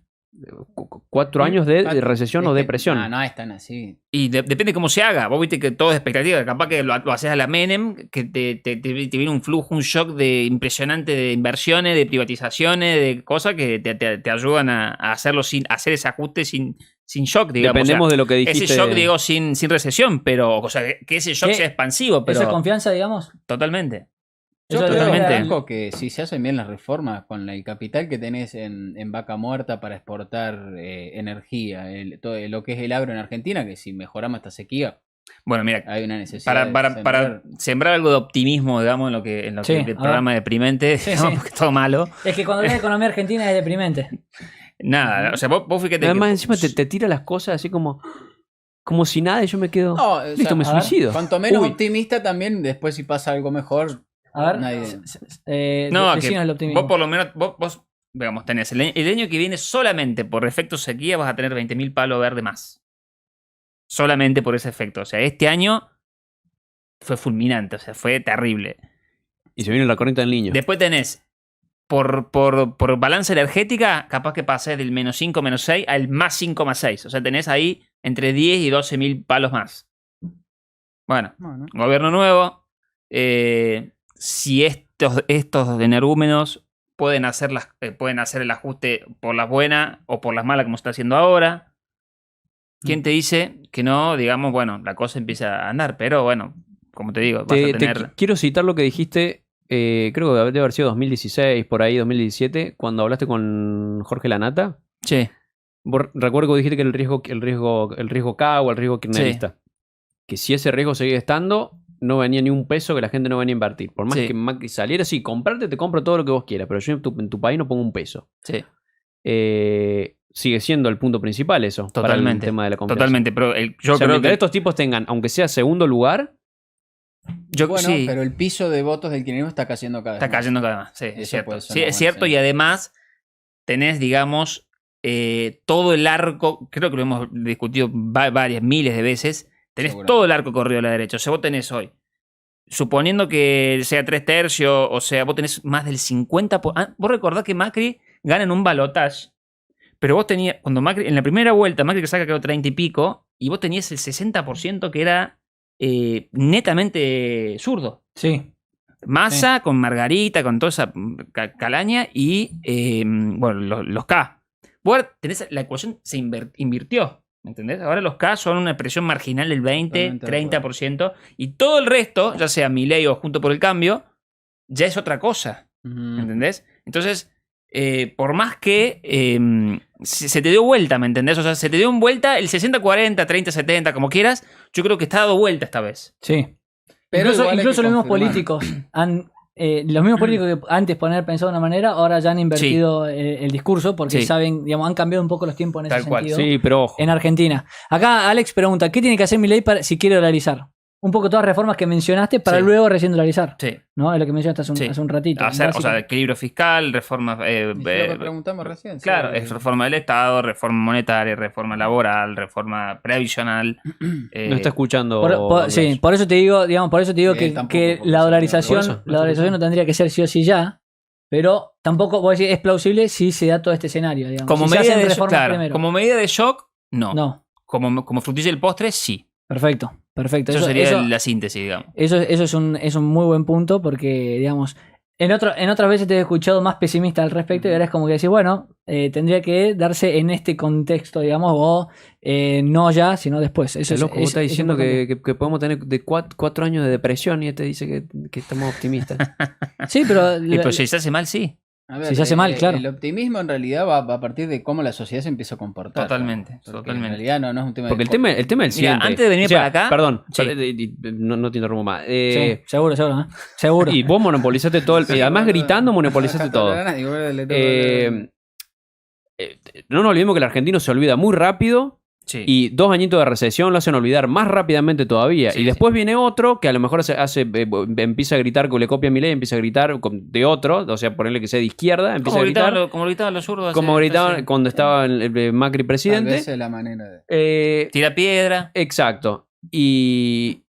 4 años de recesión o depresión. No es tan así. Y depende cómo se haga. Vos viste que todo es expectativa. Capaz que lo haces a la Menem, que te viene un flujo, un shock impresionante de inversiones, de privatizaciones, de cosas que te ayudan a hacerlo hacer ese ajuste sin shock, digamos. Dependemos de lo que dijiste. Ese shock, digo, sin recesión, pero, o sea, que ese shock sea expansivo. Pero ¿esa confianza, digamos? Totalmente. Yo creo que si se hacen bien las reformas con el capital que tenés en Vaca Muerta para exportar energía, todo lo que es el agro en Argentina, que si mejoramos esta sequía, Bueno, mira, Hay una necesidad para sembrar algo de optimismo, digamos, en lo que Sí, el programa deprimente, digamos, sí. porque es todo malo. Es que cuando ves economía argentina es deprimente. Nada, o sea, vos fíjate Además, que encima te tira las cosas así como si nada y yo me quedo. No, o Listo, sea, me a ver, suicido. Cuanto menos Uy, optimista también, después si pasa algo mejor, A ver, nadie... No, decinos que el optimismo. vos por lo menos, vos digamos, tenés el año que viene solamente por efecto sequía vas a tener 20.000 palos verdes más. Solamente por ese efecto. O sea, este año fue fulminante, o sea, fue terrible. y se viene la corriente del niño. Después tenés, por balanza energética, capaz que pasés del -5, -6 al +5, +6. O sea, tenés ahí entre 10 y 12.000 palos más. Bueno, Bueno, gobierno nuevo. Si estos energúmenos pueden hacer el ajuste por las buenas o por las malas, como está haciendo ahora. ¿Quién te dice que no, digamos, bueno, la cosa empieza a andar? Pero bueno, como te digo, vas a tener... Quiero citar lo que dijiste, creo que debe haber sido 2016, por ahí, 2017, cuando hablaste con Jorge Lanata. Sí, Recuerdo que dijiste que el riesgo K o el riesgo kirchnerista. Que si ese riesgo seguía estando, no venía ni un peso que la gente no venía a invertir. Por más Sí. que Macri saliera, sí, comprarte, te compro todo lo que vos quieras, pero yo en tu país no pongo un peso. sí, Sigue siendo el punto principal eso. Para totalmente. el tema de la confianza. Totalmente, pero yo O sea, creo mientras que... estos tipos tengan, aunque sea segundo lugar, bueno, sí, pero el piso de votos del kirchnerismo está cayendo cada vez está más. cayendo cada vez más. Sí, Eso es cierto. puede ser Sí, una es buena cierto, y señal. además tenés, digamos, todo el arco, creo que lo hemos discutido varias miles de veces, tenés Seguramente. todo el arco corrido a la derecha. O sea, vos tenés hoy, suponiendo que sea 3/3, o sea, vos tenés más del 50%. Vos recordás que Macri gana en un balotaje, pero vos tenías, cuando Macri, en la primera vuelta, Macri que saca creo 30 y pico, y vos tenías el 60% que era netamente zurdo. Sí. Massa con Margarita, con toda esa calaña y, bueno, los K. Vos ahora tenés, la ecuación se invirtió, ¿me entendés? Ahora los K son una presión marginal del 20, Totalmente de 30%, y todo el resto, ya sea Milei o Junto por el Cambio, ya es otra cosa, ¿me entendés? Entonces, por más que se te dio vuelta, ¿me entendés? O sea, se te dio vuelta el 60-40, 30-70, como quieras, yo creo que está dado vuelta esta vez. Sí. Pero incluso igual hay incluso que los mismos confirmar. políticos los mismos políticos que antes poner pensado de una manera, ahora ya han invertido el discurso porque Sí. saben, digamos, han cambiado un poco los tiempos en Tal ese cual. sentido. sí, pero ojo. En Argentina. Acá Alex pregunta, ¿qué tiene que hacer Milei si quiere dolarizar? Un poco todas las reformas que mencionaste para Sí. luego recién dolarizar. Sí. ¿No? Es lo que mencionaste Sí. hace un ratito. Hacer, o sea, Básicamente. equilibrio fiscal, reforma... Es lo que preguntamos recién. sí. Claro, es reforma del Estado, reforma monetaria, reforma laboral, reforma previsional. No está escuchando. Sí, Blas. por eso te digo, digamos, por eso te digo Él que, tampoco, que porque la se dolarización, Por eso, no la dolarización no tendría que ser sí o sí ya, pero tampoco vos decís, es plausible si se da todo este escenario, digamos. Como, Si se medida hacen de shock, reformas claro, primero. como medida de shock, no. No, Como frutilla del postre, sí. perfecto. Eso sería la síntesis, digamos. Eso es un muy buen punto porque, digamos, en otras veces te he escuchado más pesimista al respecto y ahora es como que decís, bueno, tendría que darse en este contexto, digamos, o no ya, sino después. Eso Es loco, vos estás diciendo importante. que podemos tener de 4 años de depresión y este dice que estamos optimistas. Sí, pero... Pero si se hace mal, sí. A ver, Si se hace mal, claro. El optimismo en realidad va a partir de cómo la sociedad se empieza a comportar. Totalmente, Porque totalmente. En realidad no es un tema Porque de... el tema del siguiente. antes de venir para acá- Perdón, Sí. no te interrumpo más. Sí, seguro, ¿eh? Seguro. Y vos monopolizaste todo el. Y además gritando monopolizaste todo. No nos olvidemos que el argentino se olvida muy rápido. Sí. Y 2 añitos de recesión lo hacen olvidar más rápidamente todavía. Sí, y después viene otro que a lo mejor empieza a gritar, que le copia a Milei, empieza a gritar de otro, o sea, ponerle que sea de izquierda, empieza a gritar. Como gritaban los zurdos. Como gritaban cuando estaba Macri Tal presidente. vez es la manera de... Tira piedra. Exacto. ¿Y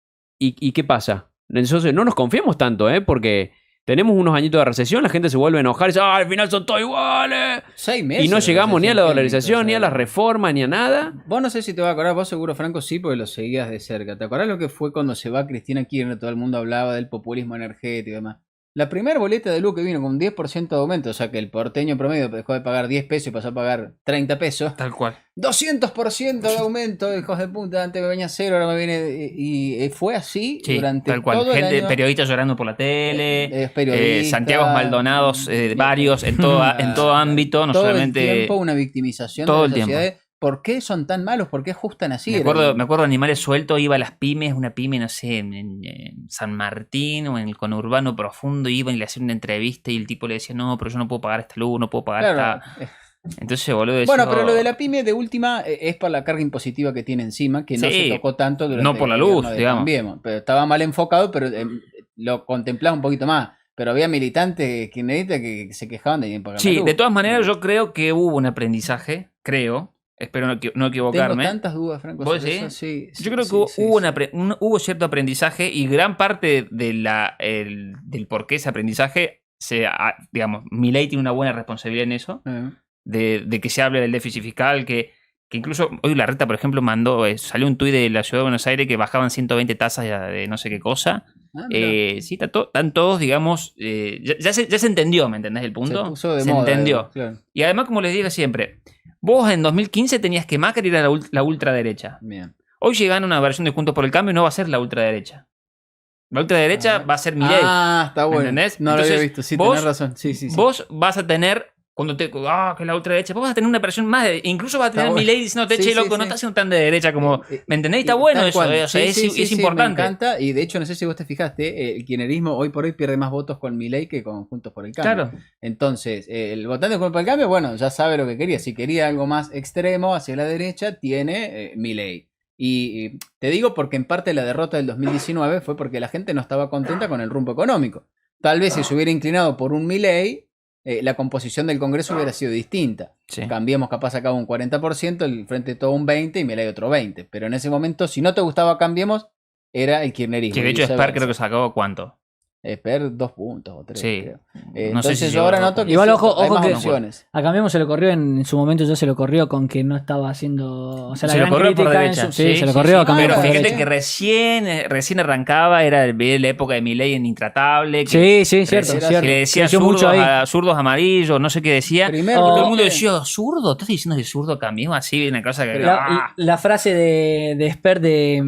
qué pasa? Entonces no nos confiamos tanto, porque tenemos unos añitos de recesión, la gente se vuelve a enojar y dice, al final son todos iguales. 6 meses. Y no de llegamos ni a la recesión dolarización, técnica, ni a o la sea, reforma, ni a nada. Vos no sé si te vas a acordar, vos seguro, Franco, sí, porque lo seguías de cerca. ¿Te acordás lo que fue cuando se va Cristina Kirchner? Todo el mundo hablaba del populismo energético y demás. La primera boleta de luz que vino con 10% de aumento, o sea que el porteño promedio dejó de pagar 10 pesos y pasó a pagar 30 pesos. Tal cual. 200% de aumento, hijos de puta, antes me venía 0, ahora me viene... Y fue así Sí, durante tal cual. todo el Gente, año. periodistas llorando por la tele. Periodistas, Santiago Maldonados, varios, en todo ámbito, no todo solamente. el tiempo una victimización todo de el la tiempo. sociedad ¿por qué son tan malos? ¿Por qué ajustan así? Me acuerdo de Animales Sueltos, iba a las pymes, una pyme, no sé, en San Martín o en el conurbano profundo, iban y le hacían una entrevista y el tipo le decía, no, pero yo no puedo pagar esta luz, no puedo pagar Claro. esta... Entonces, boludo, Bueno, eso- pero lo de la pyme de última es por la carga impositiva que tiene encima, que no Sí, se tocó tanto durante no por la el gobierno luz, de digamos. Cambiemos. Pero estaba mal enfocado, pero lo contemplaba un poquito más. Pero había militantes kirchneristas que se quejaban de pagar la Sí, luz. de todas maneras yo creo que hubo un aprendizaje, espero no Tengo equivocarme. tantas dudas, Franco. ¿Vos sobre decís? eso. Sí, Yo creo que hubo cierto aprendizaje y gran parte del por qué ese aprendizaje, digamos, Milei tiene una buena responsabilidad en eso, de que se hable del déficit fiscal, que incluso hoy Larreta, por ejemplo, salió un tuit de la Ciudad de Buenos Aires que bajaban 120 tasas de no sé qué cosa. Sí, están todos, digamos, ya se entendió, ¿me entendés el punto? Se puso de se moda, entendió. claro. Y además, como les digo siempre, vos en 2015 tenías que Macri era la ultraderecha. Bien. Hoy llegan una versión de Juntos por el Cambio y no va a ser la ultraderecha. La ultraderecha va a ser Milei. Ah, está bueno. ¿Entendés? No lo había Entonces, visto. Sí, vos- tenés razón. Sí. Vos vas a tener, que la ultraderecha, vos vas a tener una versión más, incluso vas a tener Está bueno. Milei diciéndote, Sí, che, sí, loco, no sí. estás siendo tan de derecha como... ¿Me entendés? Está bueno Tal eso, cual. o sea, Sí, es sí, importante. Me encanta. Y de hecho, no sé si vos te fijaste, el kirchnerismo hoy por hoy pierde más votos con Milei que con Juntos por el Cambio. Claro. Entonces, el votante de Juntos por el Cambio, bueno, ya sabe lo que quería. Si quería algo más extremo hacia la derecha, tiene Milei. Y te digo porque en parte la derrota del 2019 fue porque la gente no estaba contenta con el rumbo económico. Tal vez si se hubiera inclinado por un Milei, la composición del Congreso hubiera sido distinta. Sí. Cambiemos capaz acá un 40%, el Frente todo un 20% y Milei otro 20%. Pero en ese momento, si no te gustaba Cambiemos, era el kirchnerismo. Que de y hecho Spar viceversa. creo que sacó ¿cuánto? Esper 2 puntos o 3. Sí. Creo. No sé Entonces si yo llegó ahora a dos noto que Igual, sí, ojo hay más que- opciones. A Cambiemos se le corrió en su momento, ya se lo corrió con que no estaba haciendo. O sea, la Se lo gran corrió por crítica en derecha. sí, se lo corrió a Cambiemos Pero por fíjate derecha. que recién arrancaba, era la época de Milei en Intratable. Que Sí, cierto, Era- cierto. que le decía Creció mucho ahí. zurdos amarillos, no sé qué decía. Primer Oh, Todo el bloque- mundo decía, ¿zurdo? ¿Estás diciendo de zurdo Cambiemos? Así, una cosa que... La frase de Esper de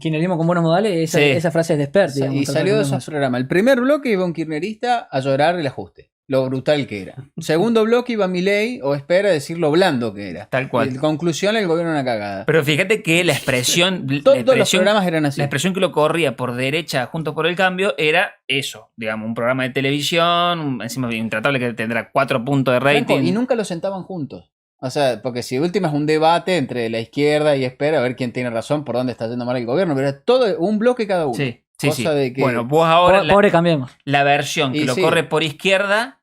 kirchnerismo con buenos modales, Sí. esa frase es de Esper. Y digamos, salió de recordemos. esos programas. El primer bloque iba un kirchnerista a llorar el ajuste, lo brutal que era. Segundo bloque iba Milei o Espera a decir lo blando que era. Tal cual. En conclusión, el gobierno una cagada. Pero fíjate que la expresión... Todos los programas eran así. La expresión que lo corría por derecha Juntos por el Cambio era eso, digamos, un programa de televisión, encima Intratable que tendrá 4 puntos de Franco, rating. y nunca los sentaban juntos. O sea, porque si de última es un debate entre la izquierda y Espera a ver quién tiene razón, por dónde está yendo mal el gobierno, pero era todo un bloque cada uno. Sí, sí, Cosa sí. de que- Bueno, vos ahora Pobre Cambiemos. la versión que Y lo sí. corre por izquierda,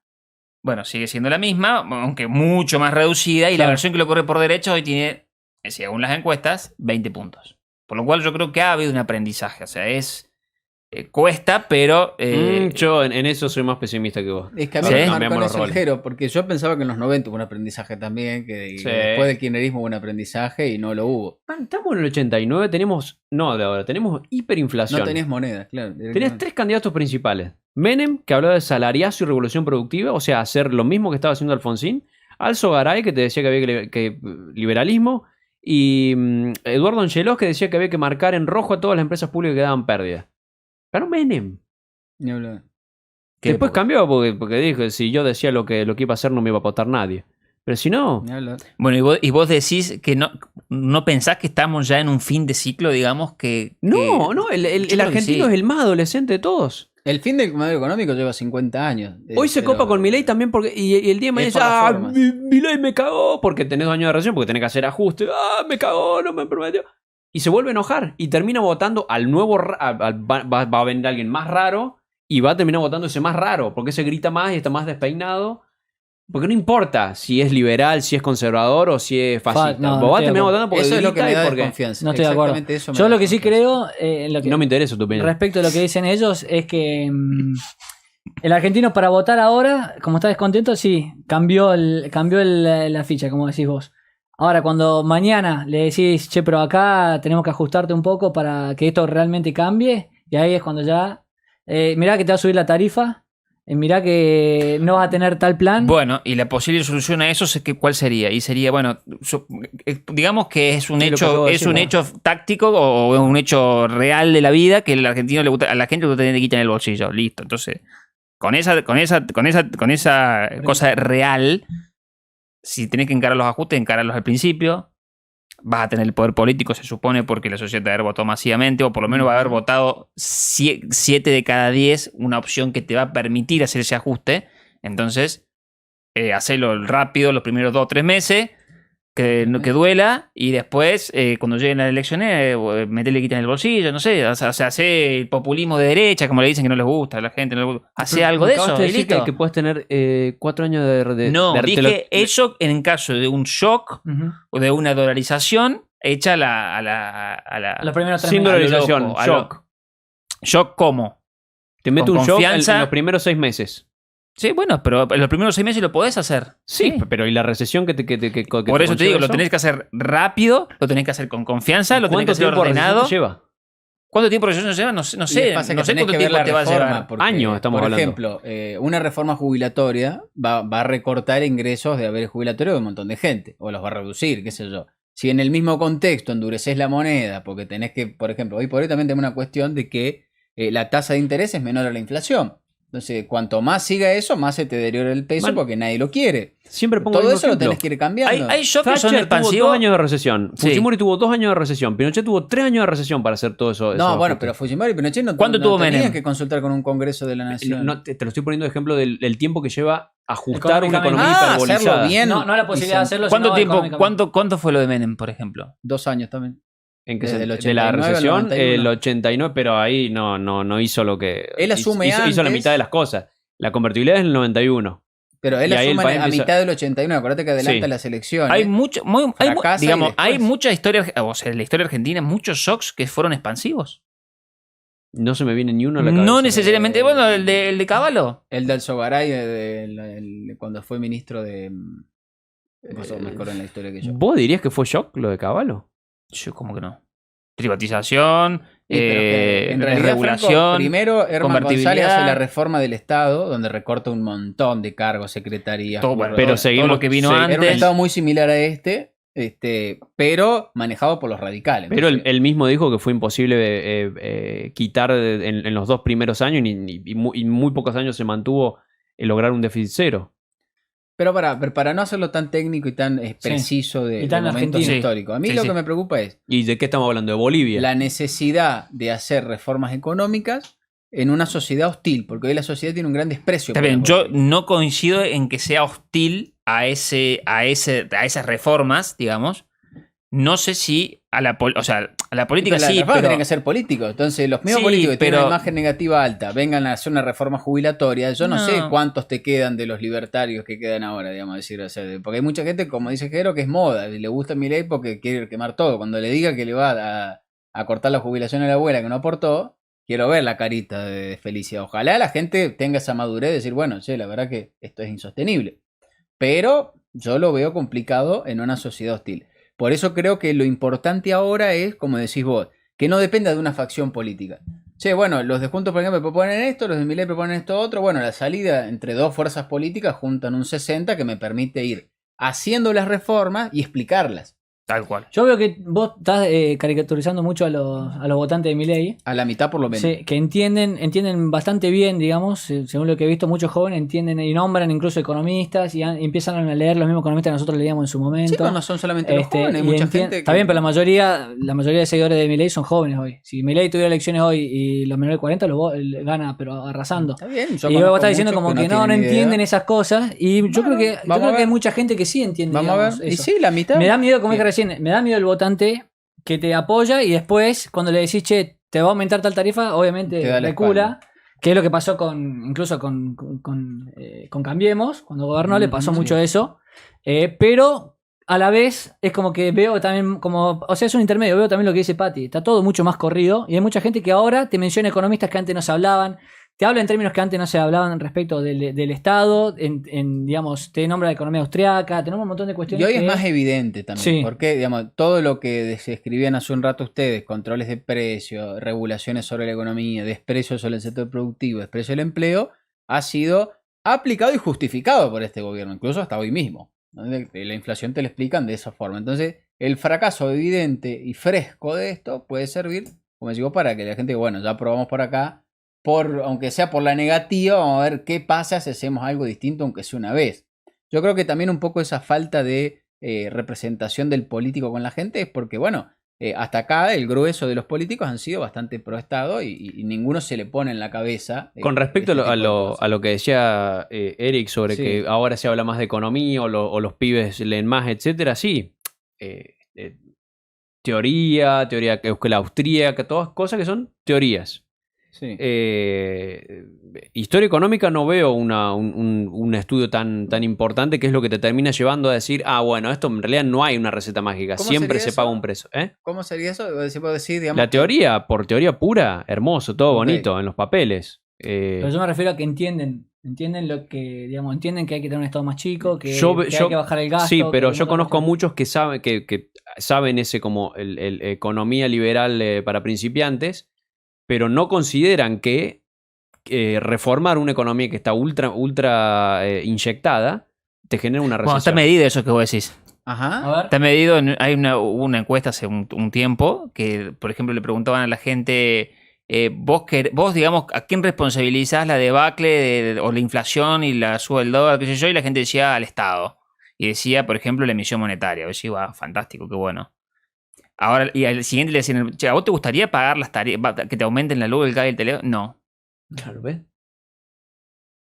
bueno, sigue siendo la misma, aunque mucho más reducida, y la Claro. versión que lo corre por derecha hoy tiene, según las encuestas, 20 puntos. Por lo cual yo creo que ha habido un aprendizaje, o sea, cuesta, pero... Yo en eso soy más pesimista que vos. Es que a mí Sí. me marcó Cambiamos en los eso el roles. Jero, porque yo pensaba que en los 90 hubo un aprendizaje también, que Sí. después del kirchnerismo hubo un aprendizaje y no lo hubo. Man, estamos en el 89, tenemos... No, de ahora, tenemos hiperinflación. No tenías monedas, claro. Tenés directamente. 3 candidatos principales. Menem, que hablaba de salariazo y revolución productiva, o sea, hacer lo mismo que estaba haciendo Alfonsín. Alzo Garay, que te decía que había que liberalismo. Y Eduardo Angelos, que decía que había que marcar en rojo a todas las empresas públicas que daban pérdidas. Ganó Menem. Ni hablar. ¿qué Después época? cambió porque dijo, si yo decía lo que iba a hacer no me iba a votar nadie. Pero si no, Ni hablar. Bueno, y vos decís que no pensás que estamos ya en un fin de ciclo, digamos, que... no, el Yo creo que argentino sí. es el más adolescente de todos. El fin del modelo económico lleva 50 años. Hoy se pero- copa con Milei también porque y el día de mañana Es dice, por las ah, formas. Milei me cagó porque tenés 2 años de relación, porque tenés que hacer ajustes, me cagó, no me prometió. Y se vuelve a enojar y termina votando al nuevo, va a venir alguien más raro y va a terminar votando ese más raro, porque se grita más y está más despeinado. Porque no importa si es liberal, si es conservador o si es fascista. No, Vos vas a estoy de terminar acuerdo. votando porque Eso es lo que grita me y da porque... desconfianza. No estoy de acuerdo. Exactamente eso me Yo da lo que sí desconfianza. creo, en lo que, No me interesa tu opinión. respecto a lo que dicen ellos, es que el argentino para votar ahora, como está descontento, sí, cambió la ficha, como decís vos. Ahora, cuando mañana le decís, che, pero acá tenemos que ajustarte un poco para que esto realmente cambie, y ahí es cuando ya, mirá que te va a subir la tarifa, mirá que no vas a tener tal plan. Bueno, y la posible solución a eso es que ¿cuál sería? Y sería, bueno, digamos que es un Sí, lo que acabo hecho, de es decir, un ¿no? hecho táctico o un hecho real de la vida que al argentino le gusta, a la gente le gusta tener guita en el bolsillo. Listo. Entonces, con esa cosa real, si tenés que encarar los ajustes, encararlos al principio. vas a tener el poder político, se supone, porque la sociedad te va a haber votado masivamente, o por lo menos va a haber votado 7 de cada 10 una opción que te va a permitir hacer ese ajuste. Entonces, hacerlo rápido los primeros 2 o 3 meses, que duela, y después, cuando lleguen las elecciones, meterle quita en el bolsillo, no sé, o sea, hacer el populismo de derecha, como le dicen que no les gusta, a la gente no les gusta. Hace algo de eso, Acabaste de y decir listo. que puedes tener 4 años de No, de- dije eso en caso de un shock Ujú. o de una dolarización hecha a la Los primeros 3 Sin meses. dolarización, loco, a shock. ¿Shock cómo? Te mete con un shock confianza. en los primeros 6 meses. Sí, bueno, pero en los primeros 6 meses lo podés hacer. Sí, pero ¿y la recesión que te Por eso te digo, lo tenés que hacer rápido, lo tenés que hacer con confianza, lo tenés que hacer ordenado. Lleva? ¿Cuánto tiempo de recesión lleva? No sé, no Y sé, pasa que no sé tenés cuánto que ver tiempo la te va a reforma, llevar. porque, Años estamos por hablando. ejemplo, una reforma jubilatoria va a recortar ingresos de haber jubilatorio de un montón de gente, o los va a reducir, qué sé yo. Si en el mismo contexto endureces la moneda, porque tenés que, por ejemplo, hoy por hoy también tenemos una cuestión de que la tasa de interés es menor a la inflación. Entonces, cuanto más siga eso, más se te deteriora el peso Man, porque nadie lo quiere. Siempre pongo Todo el eso mismo lo tenés ejemplo. que ir cambiando. Hay shocks que son Thatcher tuvo 2 expansivos. años de recesión. Sí. Fujimori tuvo 2 años de recesión. Pinochet tuvo 3 años de recesión para hacer todo eso. No, bueno, pero Fujimori y Pinochet no, ¿Cuánto no tuvo tenían Menem? que consultar con un congreso de la nación. te lo estoy poniendo de ejemplo del tiempo que lleva ajustar una Económicamente. economía hiperbolizada. hacerlo bien. No, no la posibilidad de hacerlo. ¿Cuánto sino tiempo? económicamente. ¿Cuánto fue lo de Menem, por ejemplo? 2 años también. En que Desde el de la 89 al recesión, 91. el 89, pero ahí no hizo lo que. Él asume hizo la antes. mitad de las cosas. La convertibilidad es en el 91. Pero él Y ahí el asume país a empieza- mitad del 89. Acuérdate que adelanta Sí. las elecciones. Hay mucho, Fracasa y digamos, después. hay mucha historia, o sea, en la historia argentina, muchos shocks que fueron expansivos. No se me viene ni uno a la cabeza. No necesariamente, bueno, el de Caballo. El del Sogaray, cuando fue ministro de. Pasó mejor en la historia que yo. ¿Vos dirías que fue shock lo de Caballo? Yo, como que no. Privatización, Sí, pero que en realidad, regulación. Franco, primero Herman convertibilidad. González hace la reforma del Estado, donde recorta un montón de cargos, secretarías. Todo, bueno, pero todo seguimos- lo que vino sí, Era un antes. Estado muy similar a pero manejado por los radicales. Pero Entonces, él mismo dijo que fue imposible quitar en los 2 primeros años y muy pocos años se mantuvo lograr un déficit cero. Pero para no hacerlo tan técnico y tan preciso de Y tan momentos argentino. históricos, a mí Sí, lo sí. que me preocupa es ¿Y de qué estamos hablando? ¿De Bolivia? la necesidad de hacer reformas económicas en una sociedad hostil, porque hoy la sociedad tiene un gran desprecio. Está por bien, la yo política. no coincido en que sea hostil a esas reformas, digamos. No sé si a la política Pero sí, las reformas pero tienen que ser políticos. Entonces, los mismos Sí, políticos que tienen pero- una imagen negativa alta vengan a hacer una reforma jubilatoria. Yo no, No. sé cuántos te quedan de los libertarios que quedan ahora, digamos, decir. O sea, porque hay mucha gente, como dice Jero, que es moda y le gusta Milei porque quiere quemar todo. Cuando le diga que le va a cortar la jubilación a la abuela que no aportó, quiero ver la carita de felicidad. Ojalá la gente tenga esa madurez de decir, bueno, che, la verdad que esto es insostenible. Pero yo lo veo complicado en una sociedad hostil. Por eso creo que lo importante ahora es, como decís vos, que no dependa de una facción política. Che, bueno, los de Juntos por ejemplo proponen esto, los de Milei proponen esto otro. Bueno, la salida entre 2 fuerzas políticas juntan un 60 que me permite ir haciendo las reformas y explicarlas. tal cual. Yo veo que vos estás caricaturizando mucho a los votantes de Milei. A la mitad por lo menos. Sí, que entienden bastante bien, digamos, según lo que he visto, muchos jóvenes entienden y nombran incluso economistas y empiezan a leer los mismos economistas que nosotros leíamos en su momento. Sí, pero no son solamente los jóvenes, hay y mucha gente Está bien, pero la mayoría de seguidores de Milei son jóvenes hoy. Si Milei tuviera elecciones hoy y los menores de 40 gana, pero arrasando. Está bien, yo Y conozco vos estás diciendo muchos como que no tienen idea. entienden esas cosas. Y yo Bueno, creo vamos a que ver. hay mucha gente que sí entiende. Vamos a digamos, ver. Y eso. sí, la mitad. Me da miedo, como Bien. dije recién, me da miedo el votante que te apoya y después, cuando le decís, che, te va a aumentar tal tarifa, obviamente Te da la recula. Que es lo que pasó incluso con Cambiemos, cuando gobernó, le pasó Sí. mucho eso. Pero a la vez es como que veo también, o sea, es un intermedio, veo también lo que dice Patti. Está todo mucho más corrido y hay mucha gente que ahora te menciona economistas que antes no se hablaban. Te habla en términos que antes no se hablaban respecto del Estado, digamos, te nombra la economía austriaca, tenemos un montón de Y cuestiones. hoy es que- más evidente también, Sí. porque digamos, todo lo que se escribían hace un rato ustedes, controles de precios, regulaciones sobre la economía, desprecio sobre el sector productivo, desprecio del empleo, ha sido aplicado y justificado por este gobierno, incluso hasta hoy mismo. ¿No? La inflación te lo explican de esa forma. Entonces, el fracaso evidente y fresco de esto puede servir, como digo, para que la gente, bueno, ya probamos por acá, aunque sea por la negativa, vamos a ver qué pasa si hacemos algo distinto, aunque sea una vez. Yo creo que también un poco esa falta de representación del político con la gente es porque, bueno, hasta acá el grueso de los políticos han sido bastante pro Estado y ninguno se le pone en la cabeza. Con respecto este tipo a de lo, cosas. a lo que decía Eric sobre Sí. que ahora se habla más de economía o los pibes leen más, etcétera, sí. Teoría la austríaca, todas cosas que son teorías. Sí. Historia económica no veo un estudio tan importante que es lo que te termina llevando a decir, bueno, esto en realidad no hay una receta mágica, ¿Cómo siempre sería se paga eso? un precio. ¿Cómo sería eso? ¿Se puede decir, digamos, La teoría, por teoría pura, hermoso, todo Ok. bonito, en los papeles. Pero yo me refiero a que entienden lo que, digamos, entienden que hay que tener un estado más chico, que, Yo- que hay que bajar el gasto. Sí, pero que yo no conozco a mucho- muchos que saben que saben ese como el economía liberal para principiantes, pero no consideran que reformar una economía que está ultra inyectada te genera una Bueno, está recesión. medido eso que vos decís. Ajá. A ver. Está medido, hubo una encuesta hace un tiempo que, por ejemplo, le preguntaban a la gente, vos, digamos, ¿a quién responsabilizás la debacle o la inflación y la suba del dólar, qué sé yo? Y la gente decía al Estado. Y decía, por ejemplo, la emisión monetaria. Yo decía, fantástico, qué bueno. Ahora, y al siguiente le decían, che, ¿a vos te gustaría pagar las tarifas, que te aumenten la luz, el gas y el teléfono? No. Claro, ¿ves?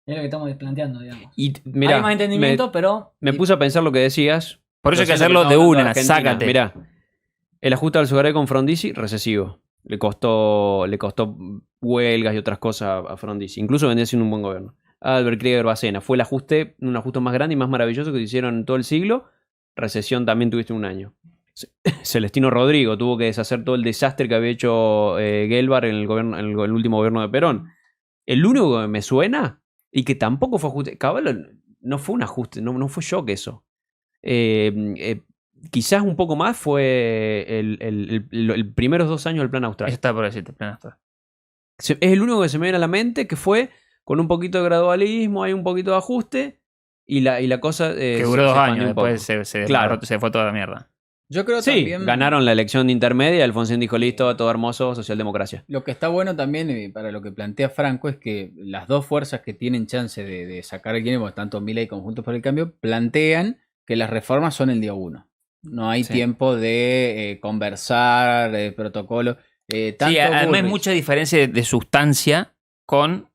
Es lo que estamos planteando, digamos. Y mirá, hay más entendimiento, pero. me puse a pensar lo que decías. Por eso hay que Lo siento hacerlo estamos de hablando una, Argentina. sácate. Mirá, el ajuste al Sugaré con Frondizi, recesivo. Le costó huelgas y otras cosas a Frondizi. Incluso venía siendo un buen gobierno. Albert Krieger Bacena. Fue un ajuste más grande y más maravilloso que se hicieron en todo el siglo. Recesión también tuviste un año. Celestino Rodrigo tuvo que deshacer todo el desastre que había hecho Gelbar en el último gobierno de Perón. El único que me suena y que tampoco fue ajuste. Caballo no fue un ajuste, no fue shock eso. Quizás un poco más fue el primeros 2 años del Plan Austral. Eso está por decirte, plan Austral. Es el único que se me viene a la mente que fue con un poquito de gradualismo, hay un poquito de ajuste y la cosa. Que duró 2 expandió años, un poco. después se Claro. se fue toda la mierda. Yo creo Sí, también. ganaron la elección intermedia. Alfonsín dijo: listo, todo hermoso, socialdemocracia. Lo que está bueno también para lo que plantea Franco es que las dos fuerzas que tienen chance de sacar el guiño, tanto Milei como Juntos por el Cambio, plantean que las reformas son el día 1. No hay Sí. tiempo de conversar, de protocolo. Tanto Sí, además hay Bullrich- mucha diferencia de sustancia con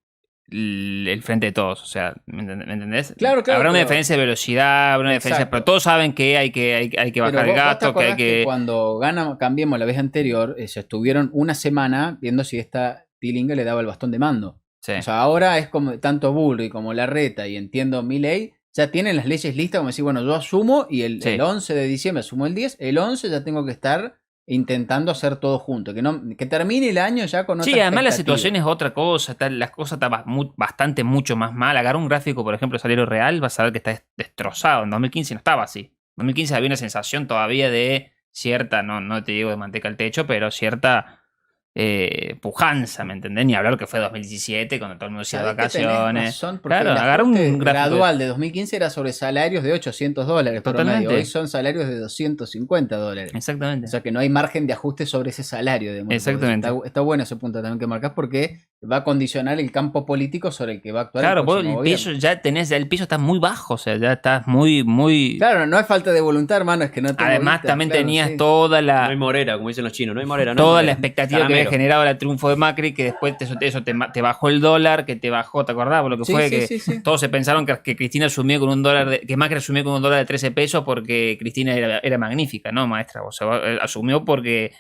el frente de todos. O sea, ¿me entendés? Claro, Habrá una pero- diferencia de velocidad, habrá una diferencia, Exacto. pero todos saben que hay que Pero bajar el vos te gasto, que hay acordás que. cuando gana Cambiemos la vez anterior, se estuvieron una semana viendo si esta Tilinga le daba el bastón de mando. Sí. O sea, ahora es como tanto Bullrich como Larreta y entiendo Milei, ya tienen las leyes listas como decir, bueno, yo asumo y el 11 de diciembre asumo el 10, el 11 ya tengo que estar intentando hacer todo junto, que termine el año ya con otra Sí, además la expectativa. situación es otra cosa, las cosas están bastante mucho más mal. Agarra un gráfico, por ejemplo, de salario real, vas a ver que está destrozado. En 2015 no estaba así. En 2015 había una sensación todavía de cierta, no te digo de manteca al techo, pero cierta pujanza, ¿me entendés? Ni hablar que fue 2017, cuando todo el mundo se iba de Sabés que tenés vacaciones. razón, porque Claro, el agarra un ajuste gráfico gradual de 2015 era sobre salarios de $800 Totalmente. promedio. Hoy son salarios de $250. Exactamente. O sea que no hay margen de ajuste sobre ese salario. De Exactamente. Está bueno ese punto también que marcas porque va a condicionar el campo político sobre el que va a actuar Claro, el vos próximo el gobierno. piso ya tenés, el piso está muy bajo, o sea, ya estás muy. Claro, no es falta de voluntad, hermano, es que no tengo Además, guita, también claro, tenías sí. toda No hay la. morera, como dicen los chinos. No hay morera, no hay Toda la morera. expectativa que había Caramelo. generado el triunfo de Macri, que después eso te bajó el dólar, que te bajó, ¿te acordás? Por lo que Sí, fue sí, que sí, sí. todos se pensaron que Cristina asumió con un dólar, que Macri asumió con un dólar de 13 pesos porque Cristina era magnífica, ¿no, maestra? O sea, asumió porque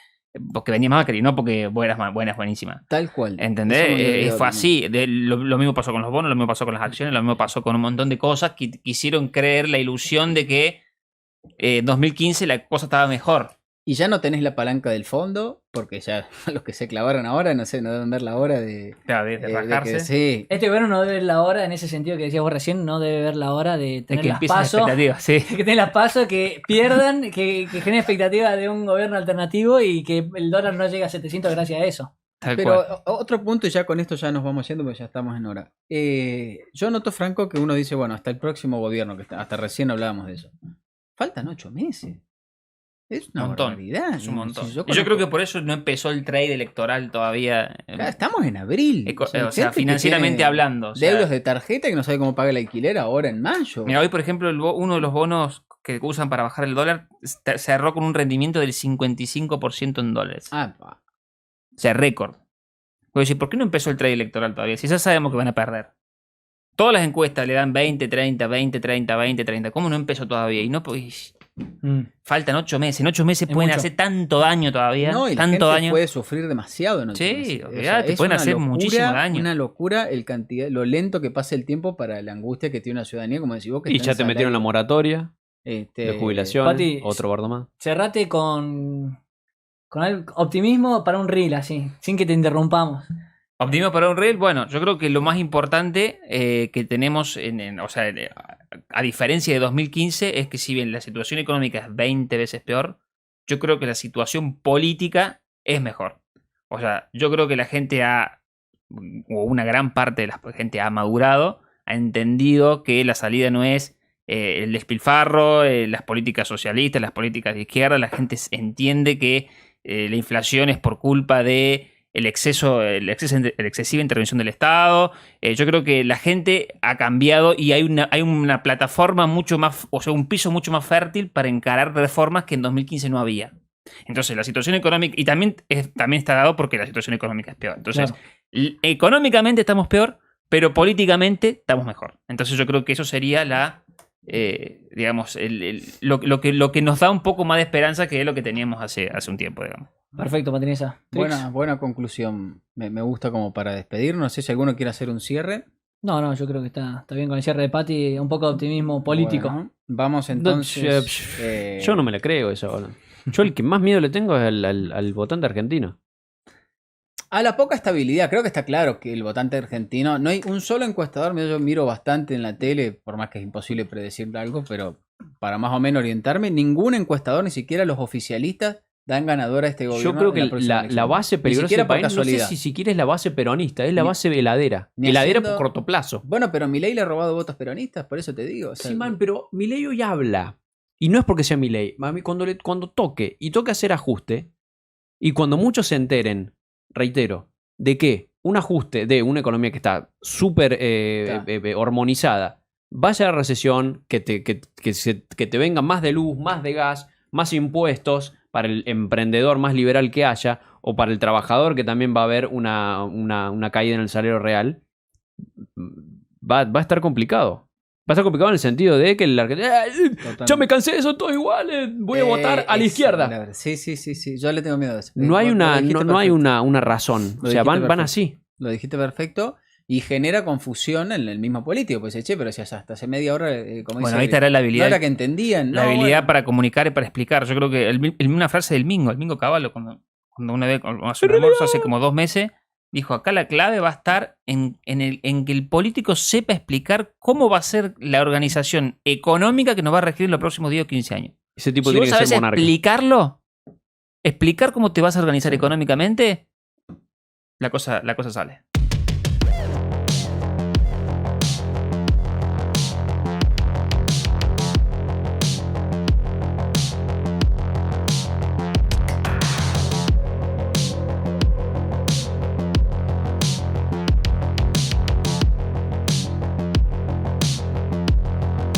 venía Macri, no porque vos eras buenísima. Tal cual. ¿Entendés? Eso me había olvidado Fue también. así. Lo mismo pasó con los bonos, lo mismo pasó con las acciones, lo mismo pasó con un montón de cosas que quisieron creer la ilusión de que en 2015 la cosa estaba mejor. Y ya no tenés la palanca del fondo, porque ya los que se clavaron ahora, no sé, no deben ver la hora de Claro, de de rascarse. que sí. Este gobierno no debe ver la hora, en ese sentido que decías vos recién, no debe ver la hora de Es tener que las empiezan las pasos. expectativas, sí. Que tengan las pasos, que pierdan, que generen expectativa de un gobierno alternativo y que el dólar no llegue a 700 gracias a eso. Tal Pero cual. otro punto, y ya con esto ya nos vamos yendo porque ya estamos en hora. Yo noto, Franco, que uno dice, bueno, hasta el próximo gobierno, hasta recién hablábamos de eso. Faltan 8 meses. Es una Montón. barbaridad. Es un montón. Si Y yo conozco- creo que por eso no empezó el trade electoral todavía. Claro, estamos en abril. O hay sea, gente que financieramente tiene hablando. O sea, Deudos de tarjeta que no sabe cómo paga el alquiler ahora en mayo. mira, hoy, por ejemplo, uno de los bonos que usan para bajar el dólar cerró con un rendimiento del 55% en dólares. O sea, récord. Voy a decir, ¿por qué no empezó el trade electoral todavía? Si ya sabemos que van a perder. Todas las encuestas le dan 20, 30, 20, 30, 20, 30. ¿Cómo no empezó todavía? Y no, pues, faltan 8 meses. En 8 meses pueden hacer tanto daño todavía. No, y la tanto gente daño. puede sufrir demasiado en 8 Sí, meses. olvidate, pueden hacer muchísimo daño. Una locura lo lento que pasa el tiempo para la angustia que tiene una ciudadanía, como decís vos. Que Y está ya en te metieron la salario. moratoria de jubilación. Pati, Otro bardo más. Cerrate con algo, optimismo para un reel, así, sin que te interrumpamos. Optimismo para un reel. Bueno, yo creo que lo más importante que tenemos, a diferencia de 2015, es que si bien la situación económica es 20 veces peor, yo creo que la situación política es mejor. O sea, yo creo que la gente o una gran parte de la gente ha madurado, ha entendido que la salida no es el despilfarro, las políticas socialistas, las políticas de izquierda. La gente entiende que la inflación es por culpa de la excesiva intervención del Estado. Yo creo que la gente ha cambiado y hay una plataforma mucho más, o sea, un piso mucho más fértil para encarar reformas que en 2015 no había. Entonces, la situación económica, y también está dado porque la situación económica es peor. Entonces, económicamente estamos peor, pero políticamente estamos mejor. Entonces, yo creo que eso sería digamos, lo que nos da un poco más de esperanza que es lo que teníamos hace un tiempo, digamos. Perfecto, Patinesa. Buena conclusión. Me gusta como para despedirnos. No sé si alguno quiere hacer un cierre. No, yo creo que está bien con el cierre de Pati, un poco de optimismo político. Bueno, vamos entonces. Yo no me la creo esa ahora. Yo el que más miedo le tengo es al votante argentino. A la poca estabilidad, creo que está claro que el votante argentino, no hay un solo encuestador, yo miro bastante en la tele, por más que es imposible predecir algo, pero para más o menos orientarme, ningún encuestador, ni siquiera los oficialistas, dan ganador a este gobierno. Yo creo que la base peligrosa del país, no sé si siquiera es la base peronista, es la base heladera. Heladera por corto plazo. Bueno, pero Milei le ha robado votos peronistas, por eso te digo. O sea, sí, man, pero Milei hoy habla. Y no es porque sea Milei. Cuando toque hacer ajuste, y cuando muchos se enteren, reitero, de que un ajuste de una economía que está súper hormonizada, vaya a la recesión, que te venga más de luz, más de gas, más impuestos para el emprendedor más liberal que haya, o para el trabajador que también va a haber una caída en el salario real, va a estar complicado. Va a estar complicado en el sentido de que yo me cansé de eso, todos iguales, voy a votar a la izquierda. Sí, yo le tengo miedo a eso. No hay una razón, o sea, van así. Lo dijiste perfecto. Y genera confusión en el mismo político. Pues, pero si hasta hace media hora, como dice, ahí estará la habilidad. No era que entendían. La habilidad para comunicar y para explicar. Yo creo que una frase del Mingo Cavallo, cuando una vez, hace como 2 meses, dijo, acá la clave va a estar en que el político sepa explicar cómo va a ser la organización económica que nos va a regir en los próximos 10 o 15 años. Ese tipo si tiene vos que ser sabés monarca. explicar cómo te vas a organizar económicamente, la cosa sale.